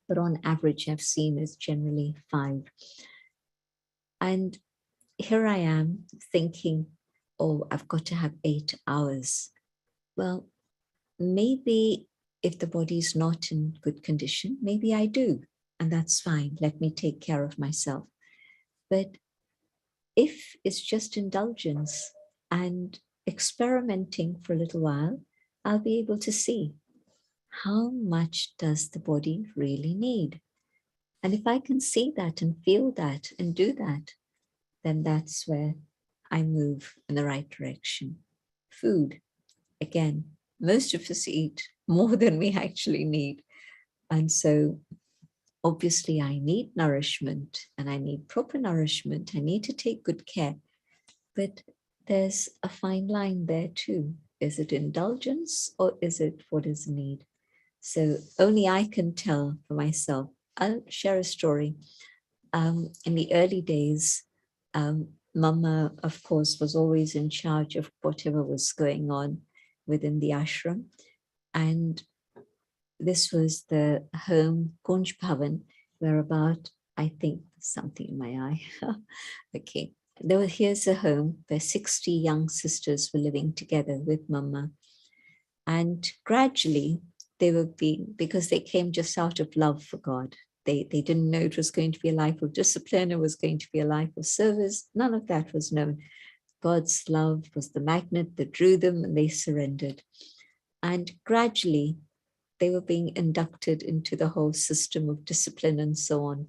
But on average, I've seen is generally 5. And here I am thinking, oh, I've got to have 8 hours. Well, maybe if the body's not in good condition, maybe I do, and that's fine. Let me take care of myself. But if it's just indulgence and experimenting for a little while, I'll be able to see how much does the body really need. And if I can see that and feel that and do that, then that's where I move in the right direction. Food, again, most of us eat more than we actually need. And so obviously I need nourishment, and I need proper nourishment. I need to take good care. But there's a fine line there too. Is it indulgence or is it what is need? So only I can tell for myself. I'll share a story. In the early days, Mama, of course, was always in charge of whatever was going on within the ashram. And this was the home, Kunj Bhavan, where about, I think, something in my eye. Okay. Here's a home where 60 young sisters were living together with Mama. And gradually, they were being, because they came just out of love for God. They didn't know it was going to be a life of discipline, it was going to be a life of service. None of that was known. God's love was the magnet that drew them, and they surrendered. And gradually, they were being inducted into the whole system of discipline and so on.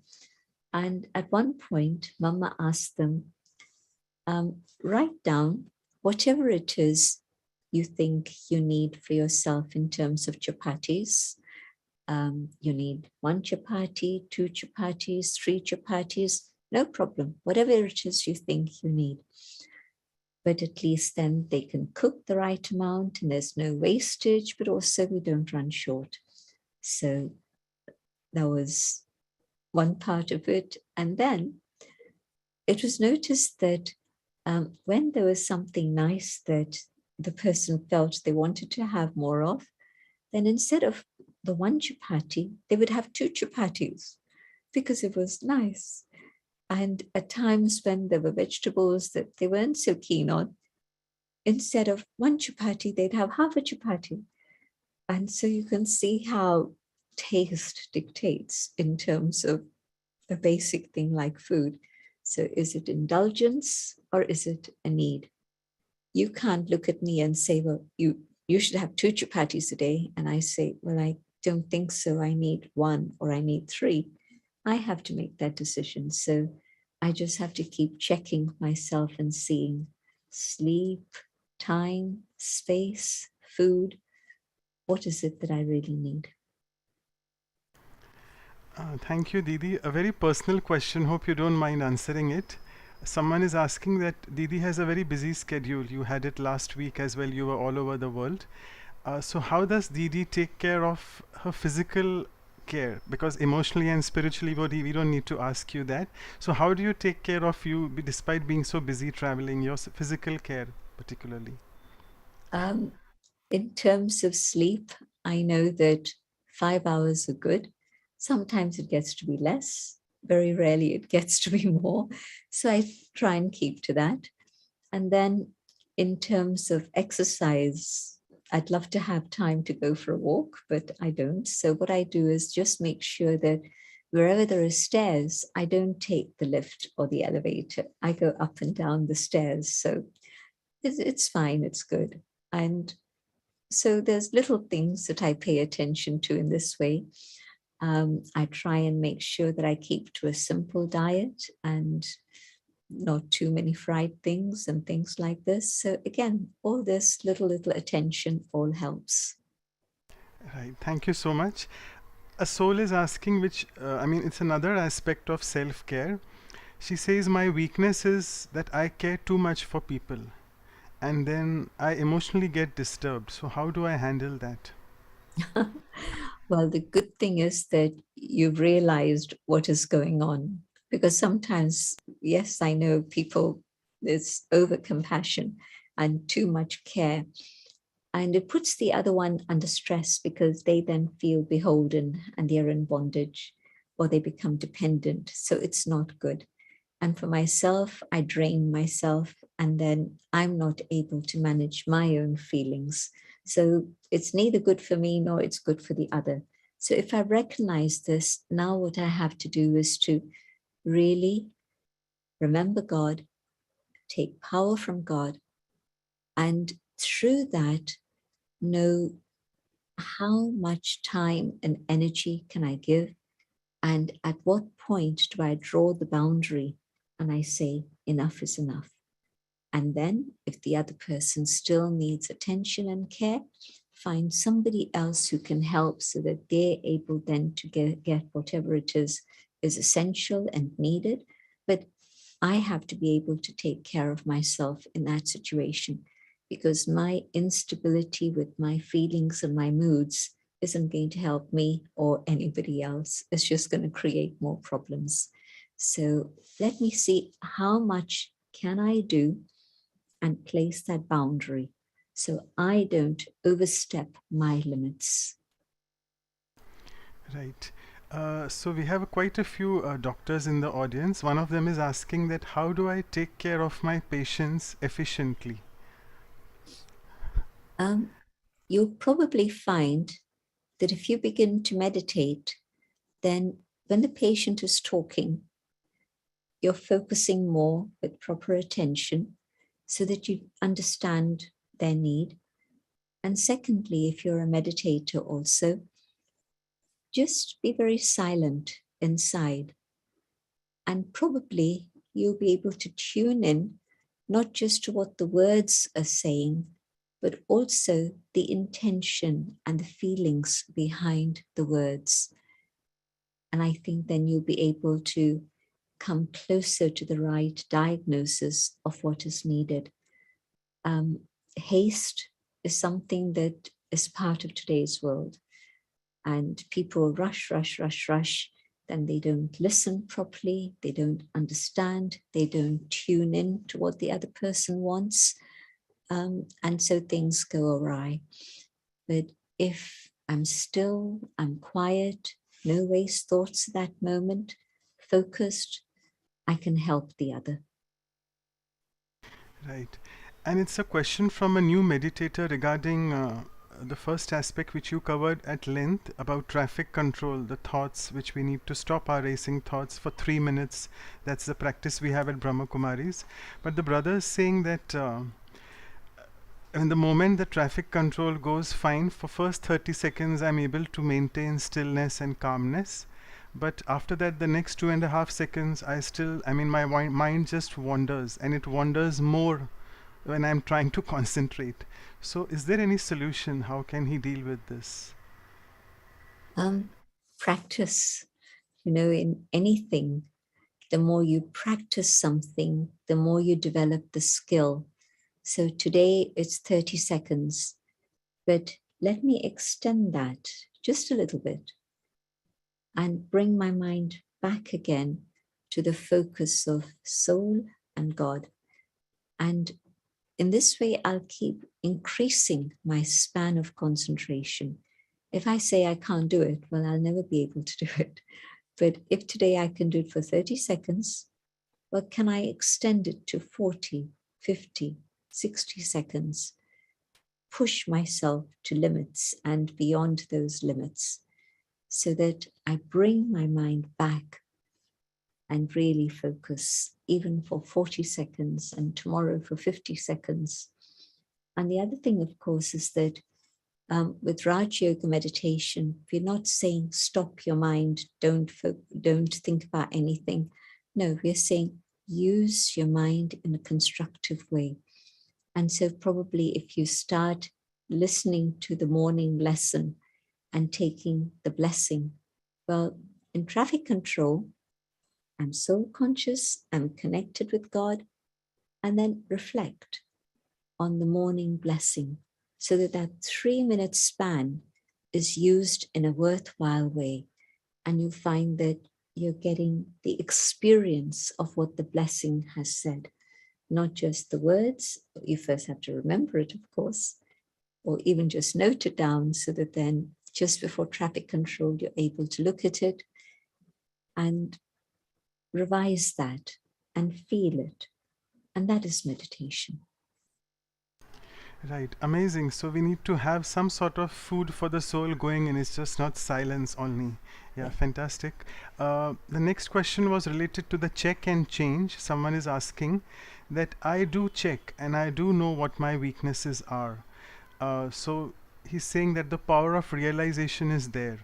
And at one point, Mama asked them, write down whatever it is you think you need for yourself in terms of chapatis. You need 1 chapati, 2 chapatis, 3 chapatis, no problem, whatever it is you think you need. But at least then they can cook the right amount and there's no wastage, but also we don't run short. So that was one part of it. And then it was noticed that when there was something nice that the person felt they wanted to have more of, then instead of the 1 chapati, they would have 2 chapatis because it was nice. And at times when there were vegetables that they weren't so keen on, instead of one chapati, they'd have half a chapati. And so you can see how taste dictates in terms of a basic thing like food. So is it indulgence or is it a need? You can't look at me and say, well, you should have 2 chapatis a day. And I say, well, I don't think so. I need 1 or I need 3. I have to make that decision. So I just have to keep checking myself and seeing sleep, time, space, food. What is it that I really need? Thank you, Didi. A very personal question. Hope you don't mind answering it. Someone is asking that Didi has a very busy schedule. You had it last week as well. You were all over the world. So how does Didi take care of her physical care? Because emotionally and spiritually, we don't need to ask you that. So how do you take care of you despite being so busy traveling, your physical care particularly? In terms of sleep, I know that 5 hours are good. Sometimes it gets to be less. Very rarely it gets to be more. So I try and keep to that. And then in terms of exercise, I'd love to have time to go for a walk, but I don't. So what I do is just make sure that wherever there are stairs, I don't take the lift or the elevator. I go up and down the stairs. So it's fine, it's good. And so there's little things that I pay attention to in this way. I try and make sure that I keep to a simple diet and not too many fried things and things like this. So again, all this little attention all helps. Right. Thank you so much. A soul is asking, which it's another aspect of self-care. She says, my weakness is that I care too much for people, and then I emotionally get disturbed. So how do I handle that? Well, the good thing is that you've realized what is going on, because sometimes, yes, I know people, there's over compassion and too much care. And it puts the other one under stress because they then feel beholden and they're in bondage or they become dependent. So it's not good. And for myself, I drain myself and then I'm not able to manage my own feelings. So it's neither good for me nor it's good for the other. So if I recognize this, now what I have to do is to really remember God, take power from God, and through that, know how much time and energy can I give, and at what point do I draw the boundary and I say enough is enough. And then if the other person still needs attention and care, find somebody else who can help so that they're able then to get whatever it is essential and needed. But I have to be able to take care of myself in that situation, because my instability with my feelings and my moods isn't going to help me or anybody else. It's just going to create more problems. So let me see how much can I do and place that boundary so I don't overstep my limits. Right. So we have quite a few doctors in the audience. One of them is asking that how do I take care of my patients efficiently? You'll probably find that if you begin to meditate, then when the patient is talking, you're focusing more with proper attention so that you understand their need. And secondly, if you're a meditator also, just be very silent inside. And probably you'll be able to tune in not just to what the words are saying, but also the intention and the feelings behind the words. And I think then you'll be able to come closer to the right diagnosis of what is needed. Haste is something that is part of today's world. And people rush, then they don't listen properly, they don't understand, they don't tune in to what the other person wants. And so things go awry. But if I'm still, I'm quiet, no waste thoughts at that moment, focused, I can help the other. Right. And it's a question from a new meditator regarding the first aspect which you covered at length about traffic control, the thoughts which we need to stop our racing thoughts for 3 minutes. That's the practice we have at Brahma Kumaris. But the brother is saying that in the moment the traffic control goes fine, for first 30 seconds I'm able to maintain stillness and calmness. But after that, the next 2.5 seconds, my mind just wanders, and it wanders more when I'm trying to concentrate. So, is there any solution? How can he deal with this? Practice. In anything, the more you practice something, the more you develop the skill. So today it's 30 seconds, but let me extend that just a little bit and bring my mind back again to the focus of soul and God. And in this way, I'll keep increasing my span of concentration. If I say I can't do it, well, I'll never be able to do it. But if today I can do it for 30 seconds, well, can I extend it to 40, 50, 60 seconds? Push myself to limits and beyond those limits so that I bring my mind back and really focus, even for 40 seconds and tomorrow for 50 seconds. And the other thing, of course, is that with Raj Yoga meditation, we're not saying stop your mind, don't think about anything. No, we're saying use your mind in a constructive way. And so probably if you start listening to the morning lesson and taking the blessing, well, in traffic control, I'm soul conscious, I'm connected with God, and then reflect on the morning blessing so that 3-minute span is used in a worthwhile way. And you find that you're getting the experience of what the blessing has said, not just the words. You first have to remember it, of course, or even just note it down so that then just before traffic control, you're able to look at it and revise that and feel it. And that is meditation. Right, amazing. So we need to have some sort of food for the soul going in. It's just not silence only. Yeah, fantastic. The next question was related to the check and change. Someone is asking that I do check and I do know what my weaknesses are. So he's saying that the power of realization is there.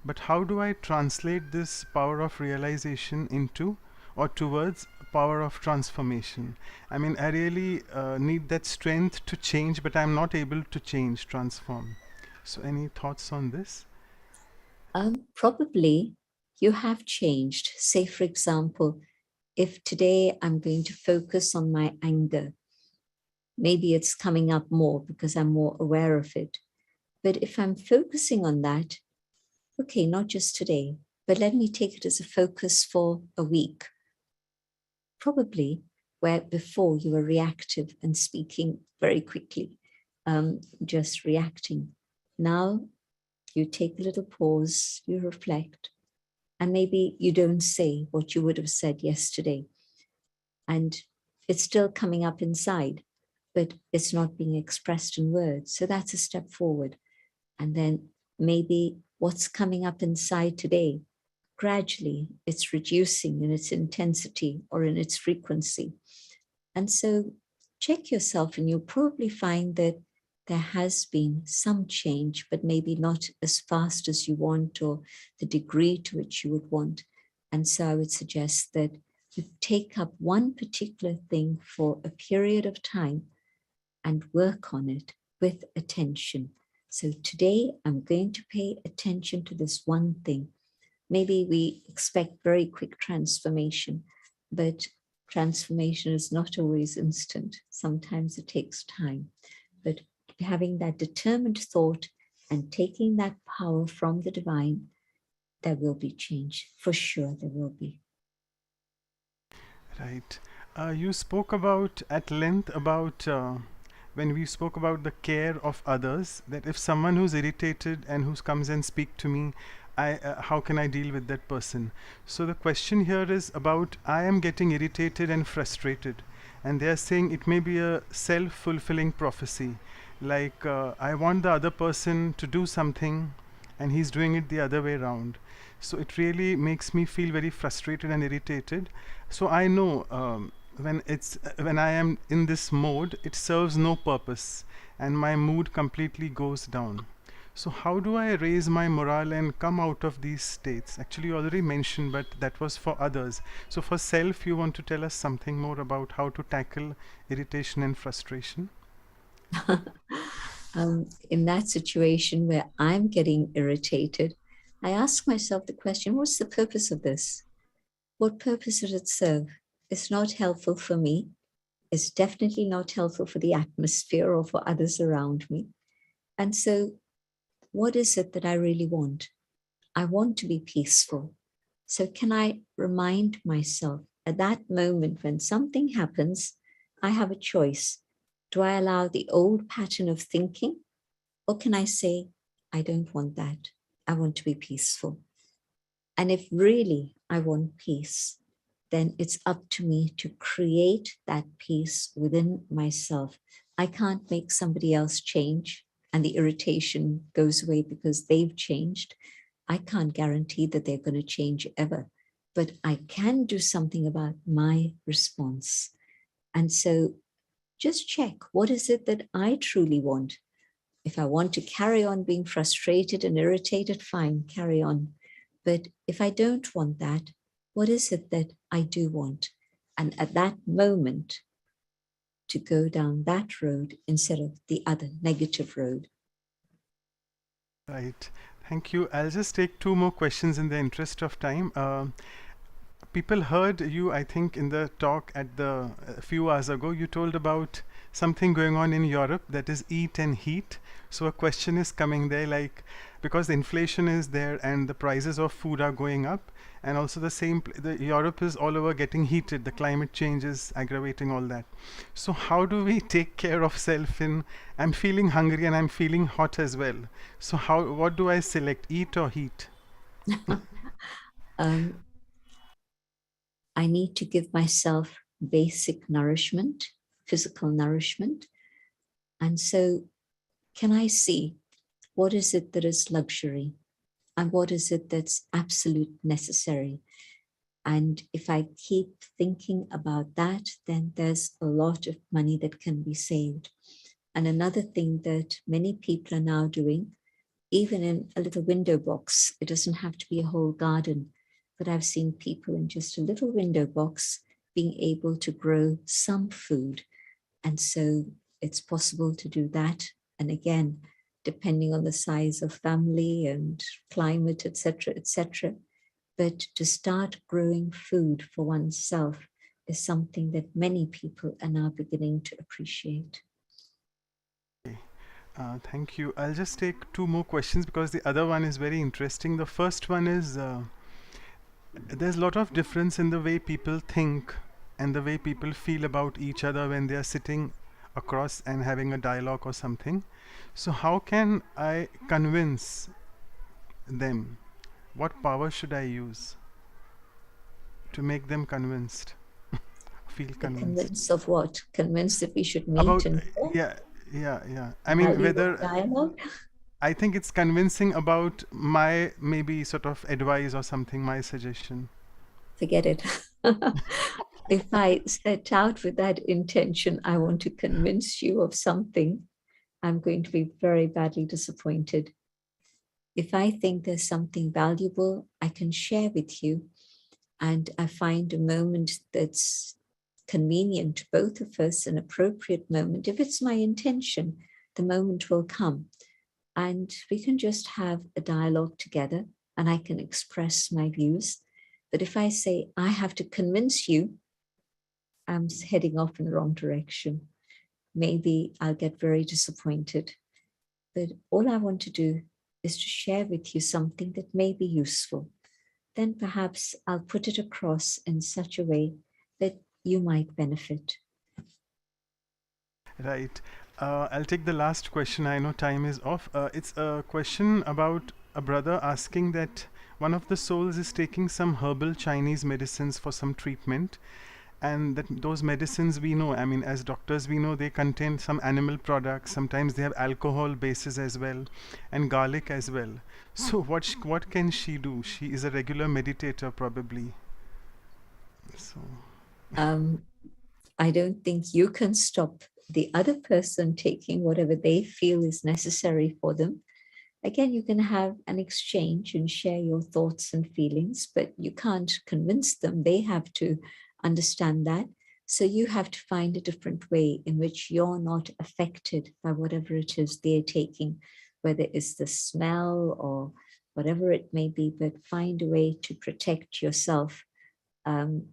But how do I translate this power of realization into or towards power of transformation? I mean, I really need that strength to change, but I'm not able to change, transform. So, any thoughts on this? Probably you have changed. Say, for example, if today I'm going to focus on my anger, maybe it's coming up more because I'm more aware of it. But if I'm focusing on that, okay, not just today, but let me take it as a focus for a week. Probably where before you were reactive and speaking very quickly, just reacting. Now you take a little pause, you reflect, and maybe you don't say what you would have said yesterday. And it's still coming up inside, but it's not being expressed in words. So that's a step forward. And then maybe what's coming up inside today, gradually it's reducing in its intensity or in its frequency. And so check yourself and you'll probably find that there has been some change, but maybe not as fast as you want or the degree to which you would want. And so I would suggest that you take up one particular thing for a period of time and work on it with attention. So today I'm going to pay attention to this one thing. Maybe we expect very quick transformation, but transformation is not always instant. Sometimes it takes time. But having that determined thought and taking that power from the divine, there will be change. For sure, there will be. Right. You spoke about at length about when we spoke about the care of others, that if someone who's irritated and who comes and speak to me, how can I deal with that person? So the question here is about I am getting irritated and frustrated, and they are saying it may be a self-fulfilling prophecy. Like, I want the other person to do something, and he's doing it the other way around. So it really makes me feel very frustrated and irritated. So I know, when I am in this mode, it serves no purpose, and my mood completely goes down. So how do I raise my morale and come out of these states? Actually, you already mentioned, but that was for others. So for self, you want to tell us something more about how to tackle irritation and frustration? In that situation where I'm getting irritated, I ask myself the question, what's the purpose of this? What purpose does it serve? It's not helpful for me. It's definitely not helpful for the atmosphere or for others around me. And so, what is it that I really want? I want to be peaceful. So, can I remind myself at that moment when something happens, I have a choice. Do I allow the old pattern of thinking? Or can I say, I don't want that. I want to be peaceful. And if really I want peace, then it's up to me to create that peace within myself. I can't make somebody else change and the irritation goes away because they've changed. I can't guarantee that they're going to change ever, but I can do something about my response. And so just check, what is it that I truly want? If I want to carry on being frustrated and irritated, fine, carry on. But if I don't want that, what is it that I do want? And at that moment, to go down that road instead of the other negative road. Right. Thank you. I'll just take two more questions in the interest of time. People heard you, I think, in the talk at the a few hours ago. You told about something going on in Europe, that is eat and heat. So a question is coming there, like, because the inflation is there and the prices of food are going up, and also the Europe is all over getting heated. The climate change is aggravating all that. So how do we take care of self in, I'm feeling hungry and I'm feeling hot as well. So what do I select, eat or heat? I need to give myself basic nourishment, physical nourishment. And so, can I see what is it that is luxury and what is it that's absolute necessary? And if I keep thinking about that, then there's a lot of money that can be saved. And another thing that many people are now doing, even in a little window box, it doesn't have to be a whole garden, but I've seen people in just a little window box being able to grow some food. And so it's possible to do that. And again, depending on the size of family and climate, etc. But to start growing food for oneself is something that many people are now beginning to appreciate. Thank you. I'll just take two more questions because the other one is very interesting. The first one is, there's a lot of difference in the way people think and the way people feel about each other when they are sitting across and having a dialogue or something. So how can I convince them? What power should I use to make them convinced? Feel convinced. Convinced of what? Convinced that we should meet About, and yeah. I mean, whether dialogue? I think it's convincing about my maybe sort of advice or something, my suggestion. Forget it. If I set out with that intention, I want to convince you of something, I'm going to be very badly disappointed. If I think there's something valuable I can share with you, and I find a moment that's convenient to both of us, an appropriate moment, if it's my intention, the moment will come. And we can just have a dialogue together and I can express my views. But if I say, I have to convince you, I'm heading off in the wrong direction. Maybe I'll get very disappointed. But all I want to do is to share with you something that may be useful. Then perhaps I'll put it across in such a way that you might benefit. Right. I'll take the last question. I know time is off. It's a question about a brother asking that one of the souls is taking some herbal Chinese medicines for some treatment, and that those medicines we know, I mean, as doctors we know they contain some animal products, sometimes they have alcohol bases as well, and garlic as well. So what can she do? She is a regular meditator probably. So Um, I don't think you can stop the other person taking whatever they feel is necessary for them. Again, you can have an exchange and share your thoughts and feelings, but you can't convince them. They have to understand that. So you have to find a different way in which you're not affected by whatever it is they're taking, whether it's the smell or whatever it may be, but find a way to protect yourself.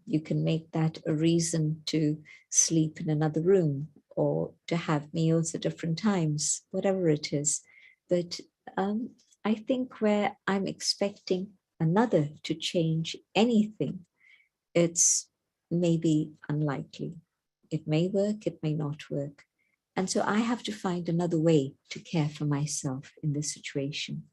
You can make that a reason to sleep in another room or to have meals at different times, whatever it is. But I think where I'm expecting another to change anything, it's maybe unlikely. It may work, it may not work. And so I have to find another way to care for myself in this situation.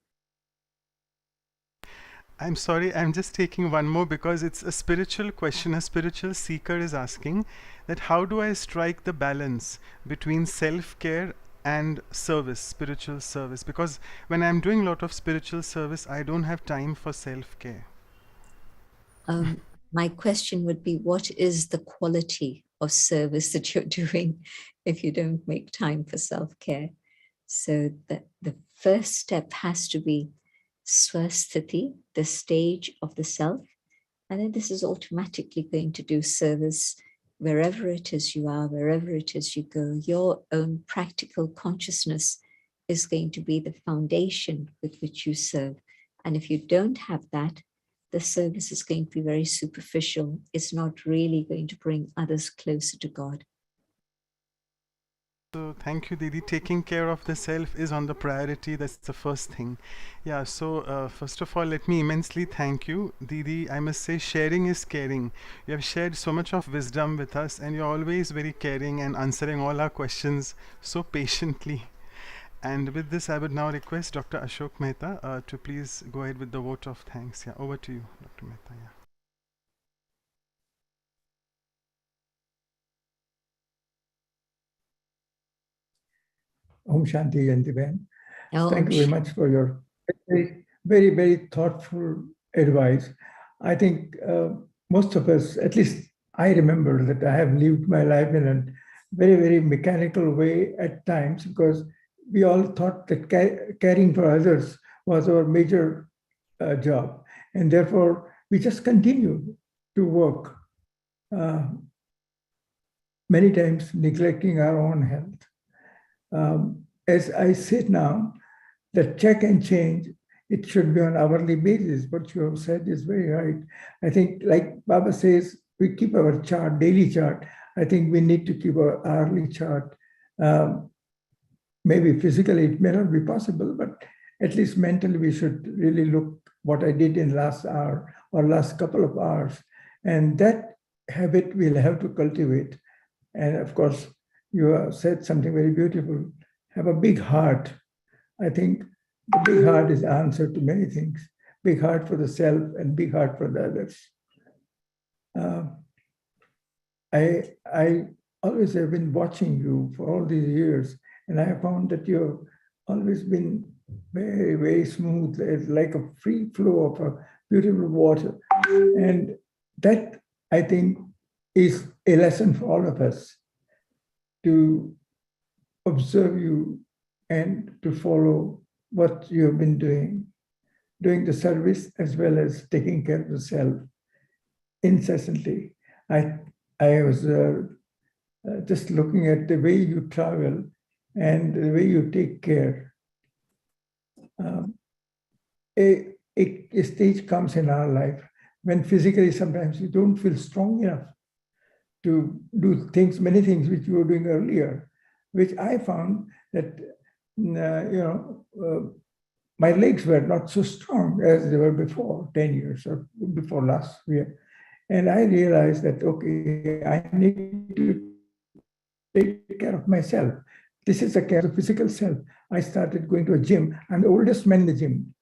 I'm sorry, I'm just taking one more because it's a spiritual question. A spiritual seeker is asking that how do I strike the balance between self-care and service, spiritual service? Because when I'm doing a lot of spiritual service, I don't have time for self-care. My question would be, what is the quality of service that you're doing if you don't make time for self-care? So the first step has to be swasthiti, the stage of the self. And then this is automatically going to do service wherever it is you are, wherever it is you go. Your own practical consciousness is going to be the foundation with which you serve. And if you don't have that, the service is going to be very superficial. It's not really going to bring others closer to God. So thank you, Didi. Taking care of the self is on the priority. That's the first thing. Yeah. So first of all, let me immensely thank you, Didi. I must say, sharing is caring. You have shared so much of wisdom with us, and you're always very caring and answering all our questions so patiently. And with this, I would now request Dr. Ashok Mehta to please go ahead with the vote of thanks. Yeah, over to you, Dr. Mehta. Yeah. Om Shanti Jayanti. Oh, Thank you very much for your very, very, very thoughtful advice. I think most of us, at least I remember that I have lived my life in a very, very mechanical way at times because we all thought that caring for others was our major job. And therefore, we just continue to work, many times neglecting our own health. As I said now, the check and change, it should be on hourly basis. What you have said is very right. I think, like Baba says, we keep our chart, daily chart. I think we need to keep our hourly chart. Maybe physically it may not be possible, but at least mentally we should really look what I did in last hour or last couple of hours. And that habit we'll have to cultivate. And of course, you have said something very beautiful. Have a big heart. I think the big heart is the answer to many things. Big heart for the self and big heart for the others. I always have been watching you for all these years, and I have found that you've always been very, very smooth, like a free flow of a beautiful water. And that, I think, is a lesson for all of us to observe you and to follow what you have been doing the service as well as taking care of the self incessantly. I was just looking at the way you travel and the way you take care. A stage comes in our life when physically sometimes you don't feel strong enough to do things, many things which you were doing earlier, which I found that, my legs were not so strong as they were before, 10 years or before last year. And I realized that, okay, I need to take care of myself. This is the care of the physical self. I started going to a gym. I'm the oldest man in the gym.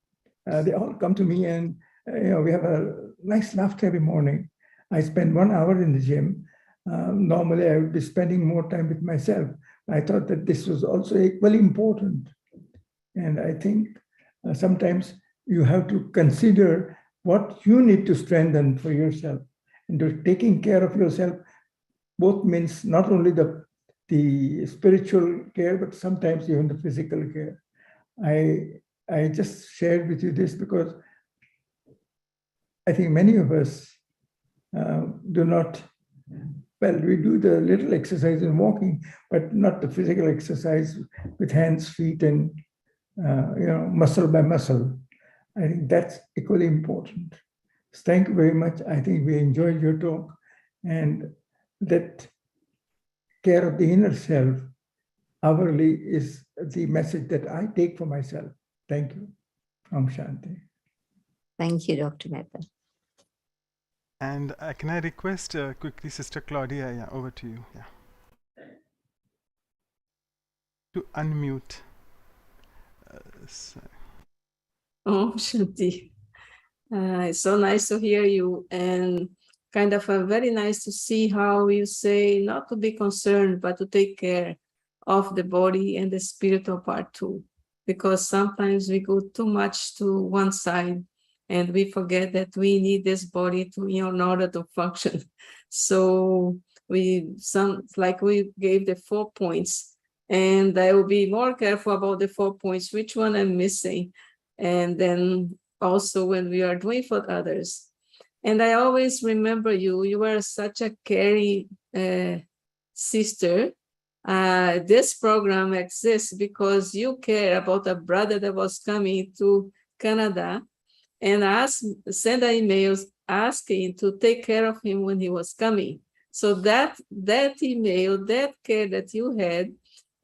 They all come to me and we have a nice laughter every morning. I spend 1 hour in the gym. Normally, I would be spending more time with myself. I thought that this was also equally important. And I think sometimes you have to consider what you need to strengthen for yourself. And taking care of yourself both means not only the spiritual care, but sometimes even the physical care. I just shared with you this because I think many of us do not, well, we do the little exercise in walking, but not the physical exercise with hands, feet, and muscle by muscle. I think that's equally important. Thank you very much. I think we enjoyed your talk, and that care of the inner self hourly is the message that I take for myself. Thank you. Om Shanti. Thank you, Dr. Mehta. And can I request quickly, Sister Claudia? Yeah, over to you. Yeah. To unmute. Oh, Shanti. It's so nice to hear you, and kind of very nice to see how you say not to be concerned, but to take care of the body and the spiritual part too. Because sometimes we go too much to one side and we forget that we need this body to, in order to function. So we gave the 4 points, and I will be more careful about the 4 points, which one I'm missing. And then also when we are doing for others. And I always remember you are such a caring sister. This program exists because you care about a brother that was coming to Canada and send emails asking to take care of him when he was coming. So that email, that care that you had,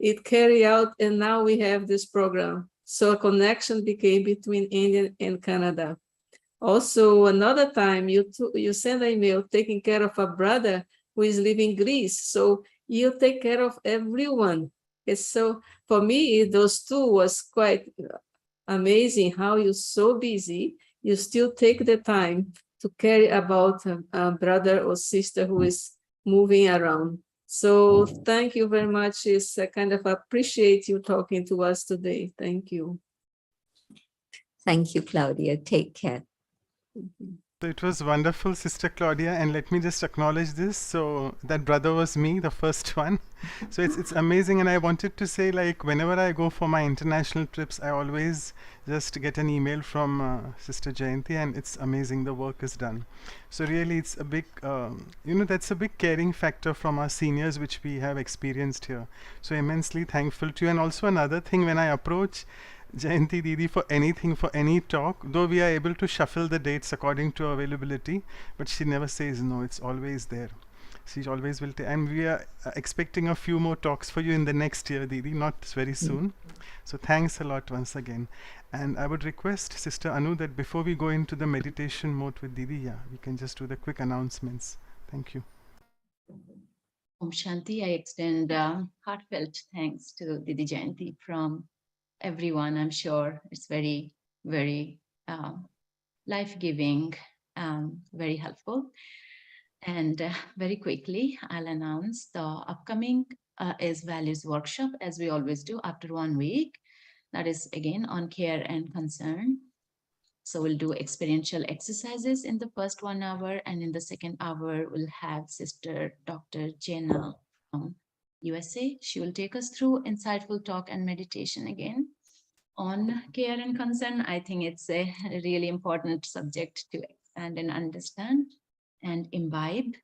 it carried out, and now we have this program. So a connection became between India and Canada. Also, another time you send an email taking care of a brother who is living in Greece. So you take care of everyone. So for me, those two was quite amazing how you're so busy, you still take the time to care about a brother or sister who is moving around. So thank you very much. It's kind of appreciate you talking to us today. Thank you. Thank you, Claudia. Take care. So it was wonderful, Sister Claudia, and let me just acknowledge this. So that brother was me, the first one. So it's amazing, and I wanted to say, like, whenever I go for my international trips, I always just get an email from Sister Jayanti, and it's amazing, the work is done. So really, it's a big, that's a big caring factor from our seniors, which we have experienced here. So immensely thankful to you. And also another thing, when I approach Jayanti Didi for anything, for any talk, though we are able to shuffle the dates according to availability, but she never says no, it's always there. She always will and we are expecting a few more talks for you in the next year, Didi, not very soon. So thanks a lot once again. And I would request Sister Anu that before we go into the meditation mode with Didi, we can just do the quick announcements. Thank you. Om Shanti, I extend heartfelt thanks to Didi Jayanti from everyone. I'm sure it's very, very life-giving, very helpful. And very quickly, I'll announce the upcoming is Values Workshop, as we always do after 1 week. That is again on care and concern. So we'll do experiential exercises in the first 1 hour, and in the second hour, we'll have Sister Dr. Jenna from USA. She will take us through insightful talk and meditation again on care and concern. I think it's a really important subject to expand and understand and imbibe.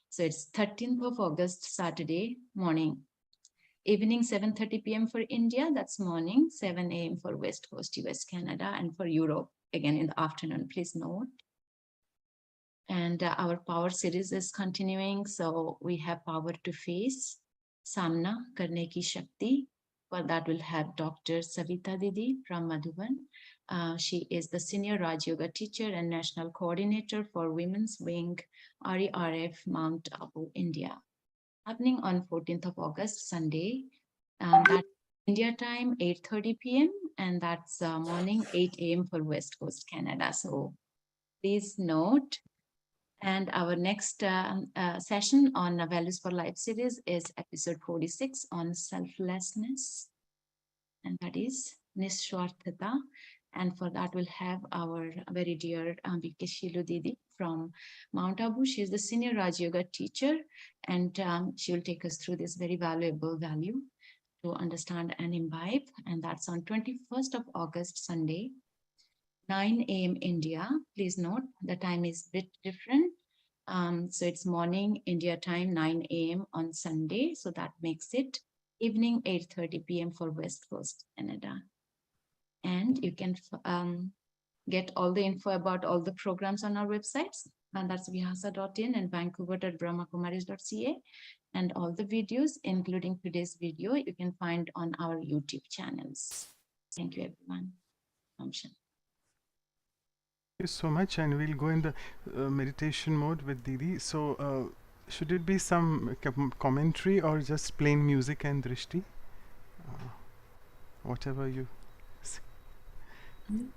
So it's 13th of August, Saturday morning. Evening 7:30 p.m. for India, that's morning, 7 a.m. for West Coast, US, Canada, and for Europe, again in the afternoon, please note. And our power series is continuing. So we have Power to Face, Samna Karne Ki Shakti. For that, we'll have Dr. Savita Didi from Madhuban. She is the Senior Raj Yoga teacher and National Coordinator for Women's Wing, RERF, Mount Abu, India. Happening on 14th of August, Sunday. That's India time, 8:30 p.m. And that's morning, 8 a.m. for West Coast, Canada. So please note. And our next session on Values for Life series is episode 46 on selflessness, and that is Nishwarthata. And for that, we'll have our very dear Vikeshilu Didi from Mount Abu. She is the Senior Raj Yoga teacher, and she will take us through this very valuable value to understand and imbibe. And that's on 21st of August, Sunday, 9 a.m. India. Please note the time is a bit different. So it's morning India time, 9 a.m. on Sunday. So that makes it evening 8:30 p.m. for West Coast, Canada. And you can get all the info about all the programs on our websites. And that's vihasa.in and vancouver.brahmakumaris.ca. And all the videos, including today's video, you can find on our YouTube channels. Thank you, everyone. Om Shanti. Thank you so much, and we'll go in the meditation mode with Didi. So, should it be some commentary or just plain music and drishti? Whatever you.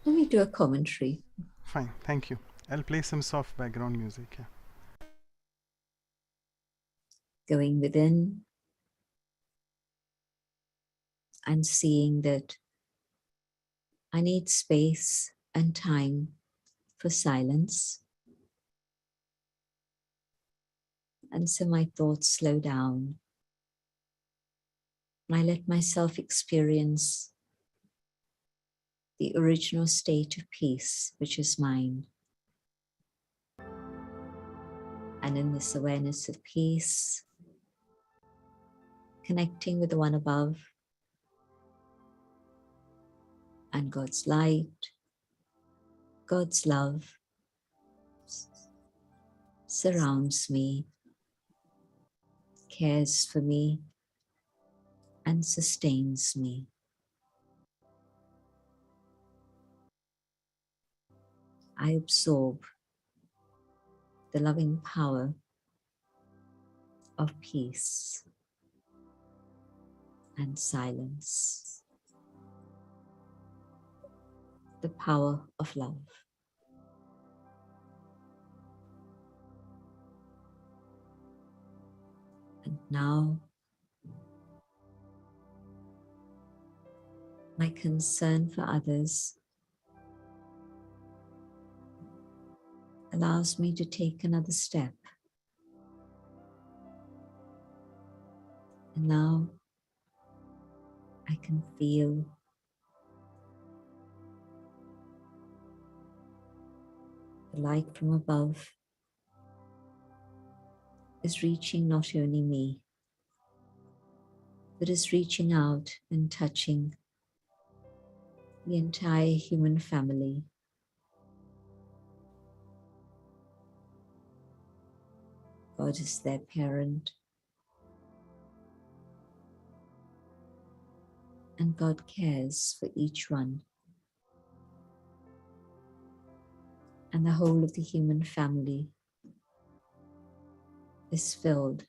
Let me do a commentary. Fine, thank you. I'll play some soft background music. Yeah. Going within and seeing that I need space and time for silence. And so my thoughts slow down. I let myself experience the original state of peace, which is mine. And in this awareness of peace, connecting with the one above and God's light, God's love surrounds me, cares for me, and sustains me. I absorb the loving power of peace and silence, the power of love. And now, my concern for others allows me to take another step. And now I can feel the light from above is reaching not only me, but is reaching out and touching the entire human family. God is their parent, and God cares for each one. And the whole of the human family is filled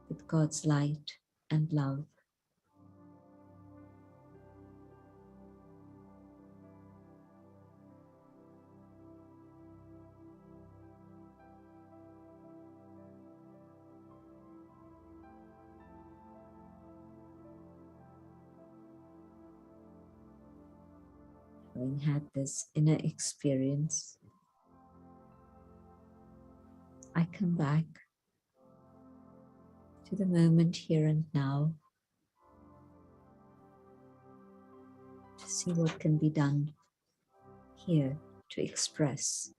with God's light and love. Having had this inner experience, I come back to the moment here and now to see what can be done here to express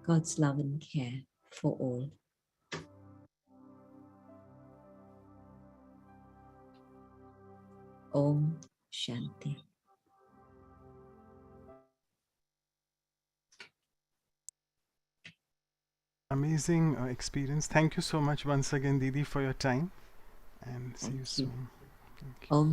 God's love and care for all. Om Shanti. Amazing experience. Thank you so much once again, Didi, for your time. And see you Thank you. soon. Thank you. Om